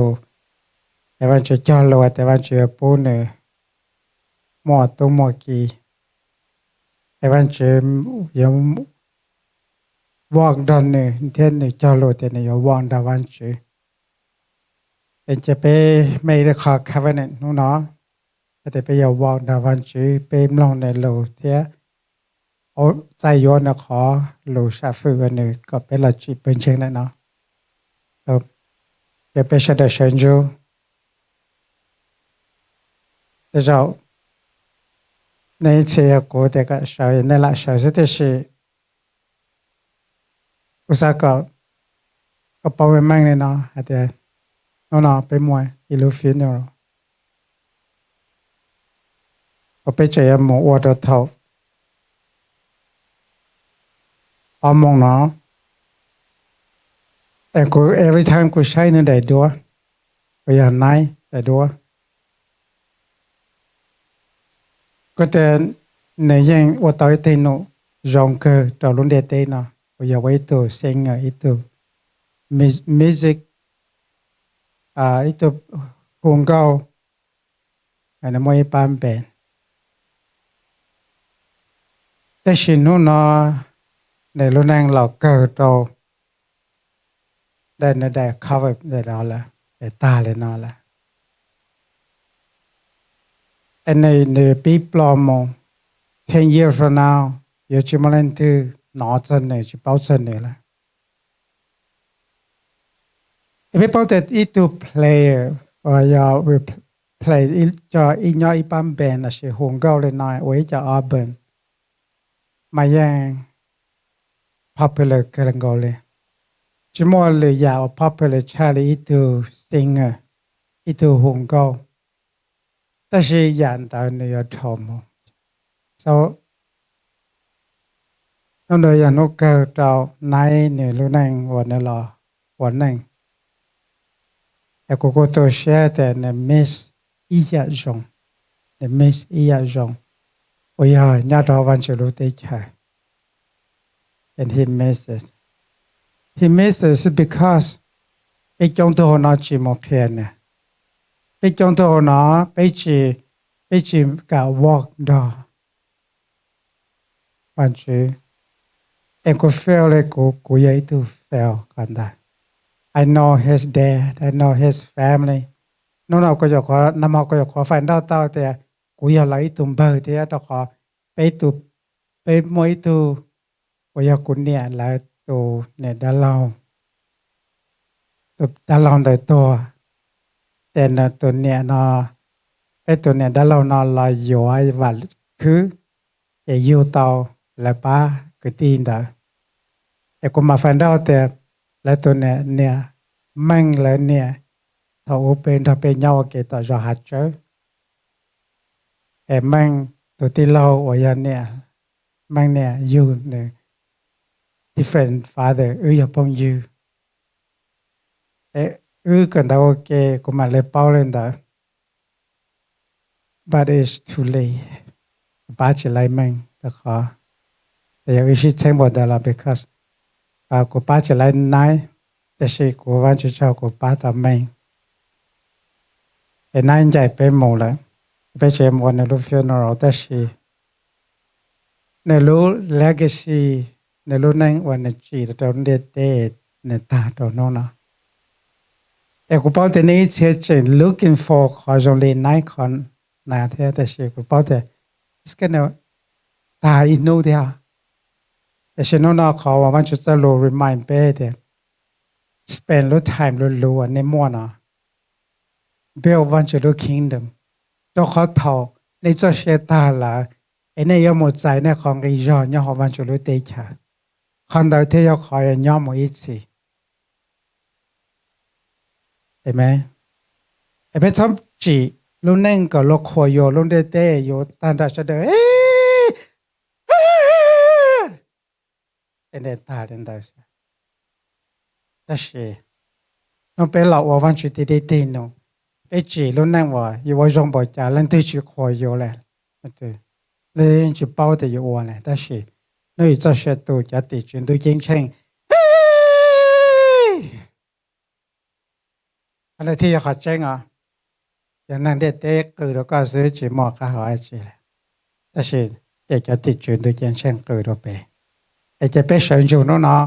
แต่วันจุยจอโลแต่วันจุยปูเนหมอตุหมอกีแต่วันจุยยังวางดอนเนเทียนเนจอโลแต่เนยังวางดาวันจุยเป็นจะเป็นไม่ได้ข้อ covenant นู้นเนาะแต่ไปยังวางดาวันจุยเป็นลองในโลเทียโอ้ใจย้อนนะขอโลชาฟืกันเนก็เป็นละจีเป็นเชิงนั่นเนาะจะเป็นเสด็จเชิญจูแต่เราในเชียร์กูแต่ก็ชาวในละชาวสุดที่อุตสาหกรรมก็พอเป็นมั่งเลยเนาะแต่น้องๆไปมวยอีลูฟินเนาะก็ไปเจอหมูอวดเท่าอมองเนาะแต่กู every time กูใช้เนี่ยได้ด้วยก็อย่างไหนได้ด้วยก็แต่ในยังว่าต่อยเตโนจงเกอต่อรุ่นเดเตโนก็อย่าไว้ตัวเซ็งอีตัวmusic อีตัวฮงเกาอันนั้นไม่ปานเป็นแต่ชิโนเนาะในรุ่นนั้นเราเกิดเราได้ cover ได้แล้วละได้ตาเลยเนาะละอันในปีปลอม10 years from now อยู่ที่มาเล่นที่นอจันเนี่ยที่เป้าจันเนี่ยละไม่เป้าแต่อีตัว player ว่าอย่า play อีจะอีน้อยอีปั๊มแบนนะสิหงเก่าเลยน้อยไว้จะอาเบินมาแย่ง popular กันก่อนเลยจิมอลเลยอยาก popular ชาลีอีตัว singer อีตัวหงเก่าแต่是人到你要ทำ so นั่นเลยอย่างนู้นเกิดเราในเนี่ยรู้นั่งวันนี้รอวันนึงแต่กูก็ตัวเชื่อแต่เนี่ย miss อีกอย่างเนี่ย miss อีกอย่างโอ้ยญาติวันจะรู้ได้ใช่ and he misses because ไปจงตัวน้อจิโมเพียนเนี่ยไปจงตัวน้อไปจีกับ walk ดอวันจีเอ็งก็ feel เลยกูอยากตัว feel กันได้ I know his dad I know his family น้องเราก็จะขอนำเราก็จะขอฟันดาวเต้าแต่กูอยากไล่ตุ่มเบอร์ที่เราขอไปตุไปมวยตัวกูอยากกูเนี่ยแล้วตัวเนี่ยด้านเราตัวด้านเราได้ตัวแต่เนี่ยตัวเนี่ยเนาะไอ้ตัวเนี่ยด้านเราเนาะลอยอยู่ไอ้วันคือจะอยู่เตาแล้วป้าก็ตีนเด้อไอ้กูมาฟันดาวแต่แล้วตัวเนี่ยมั่งแล้วเนี่ยถ้าเป็นเงาเกต่อจะหัดเจอไอ้มั่งตัวที่เราว่าอย่างเนี่ยมั่งเนี่ยอยู่เนี่ย different father อย่าปองอยู่กันได้โอเคกูมาเลยเป้าเลยเด้อ but it's too late ป้าจะไล่มั่งแต่ขอแต่ยังไม่ใช่ทั้งหมดแล้ว because กูป้าจะไล่นายแต่สิกูวันจะเช่ากูป้าทำมั่งไอ้นายใจเป็นหมดเลยไปเจอหมดในรูป funeral แต่สิในรูป legacy ในรูปนั้นวันนี้จีตอนเด็ดในตาตอนโน้นนะแต่กูป้าแต่นี้เชื่อใจ looking for ขอจงเรียนนายคนนาเท่แต่สิกูป้าแต่ it's gonna ตาอินูเดียแต่ฉันน้องขอว่าวันจะจะรู้ remind เป้เดีย spend รู้ time รู้ในมั่วนะ build วันจะรู้ kingdom เราขอเท่าในเจ้าเชตาละไอ้เนี่ยยอมหมดใจในของไอ้ยอเนี่ยวันจะรู้เตจาคนเดียวที่ยอขอยอมหมดอีกสิเห็นไหมไอ้เป็นซ้ำจีลุงนั่งก็ลูกคอยโยลุงเดเต้โยตันดาจะเดอไอ้เนี่ยตาเดินได้แต่สิน้องเป็นเราวันจุดเด็ดๆเนาะ bé chỉ luôn năng vào yêu vào trong bồi trả lên từ chỉ khỏi yêu lại từ lên chỉ bao thì yêu vào này ta chỉ nơi cho sẽ tu trả tỷ chuyển tu chiến tranhอะไรที่เขาเจ๊งอ่ะอย่างนั้นเด็กเด็กคือเราก็ซื้อจีมอก็หาไอจีแหละแต่สิเด็กจะติดจุดดูเจนเช่นคือเราไปไอจะไปเฉินจูโน่เนาะ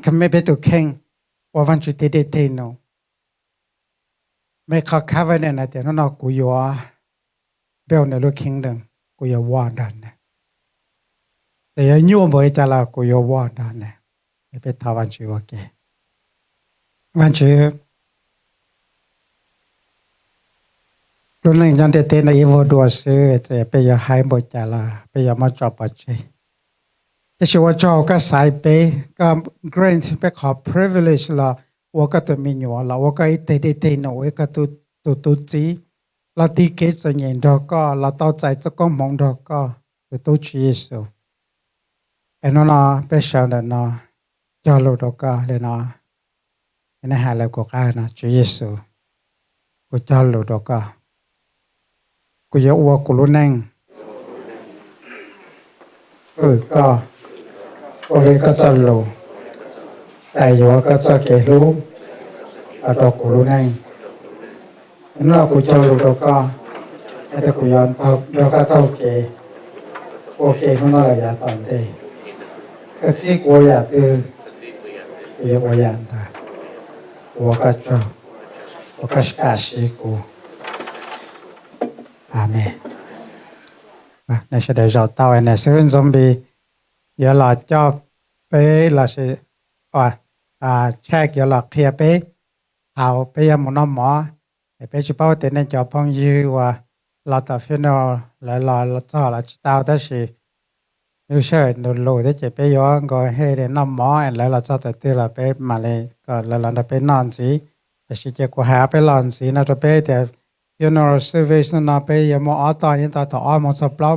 คือไม่ไปตุเข่งว่าวันจุดที่เด็ดที่โน่ไม่เขาข้าวไว้เนี่ยนะแต่โน่นกูอยู่เบลในลูกคิงดึงกูอยู่วอร์ดันเนี่ยแต่ยังยุ่งบริจาคกูอยู่วอร์ดันเนี่ยไม่ไปทำวันจุดโอเควันจุดรุ่นหนึ่งยันเด็ดในอีโวดัวซื้อจะไปยาหายบริจาคไปยามาจอบปัจจัยแต่ชัวร์จอก็สายไปก็ grant ไปขอ privilege ละว่าก็ตัวมีอยู่ละว่าก็ไอ้เด็ดๆหนูก็ตัวจีเราที่เกิดจะเงินดอกก็เราต่อใจจะก็มองดอกก็ตัวชีสไอ้นั่นนะไปเช่านั่นนะจอลูดอกก็เลยนะนี่หาแล้วก็การนะชีสกูจอลูดอกก็กูอยากว่ากูรู้นั่งก็กูเลยก็จะรู้แต่อยู่ก็จะเกรู้แล้วกูรู้นั่งนั่นกูจะรู้ก็แต่กูยอมเท่าแล้วก็เท่าเกโอเคนั่นแหละอย่าตอนเดียก็ที่กูอยากดูกูอยากว่าอย่างนั้นกูก็จะกูก็สกัดสิกูอาเมนในเฉลยเราเต่าในซึ่งซอมบี้เยอะหลอดจอบไปหลอดสิแช่เกี่ยวหลอดเคลียไปเอาไปยังหมอนหมอไปจุดเป้าเต็นในจอบพงยืว่าหลอดต่อฟินอลแล้วหลอดต่อหลอดเต่าได้สิรู้เชื่อหนุนรู้ได้จะไปย้อนก็ให้เดินน้ำหมอแล้วเราจะตัดที่เราไปมาเลยก็แล้วเราไปนอนสิแต่สิจะกูหาไปนอนสินะจะไปแต่funeral service na pe ya mo ata yin ta ta mo sa plau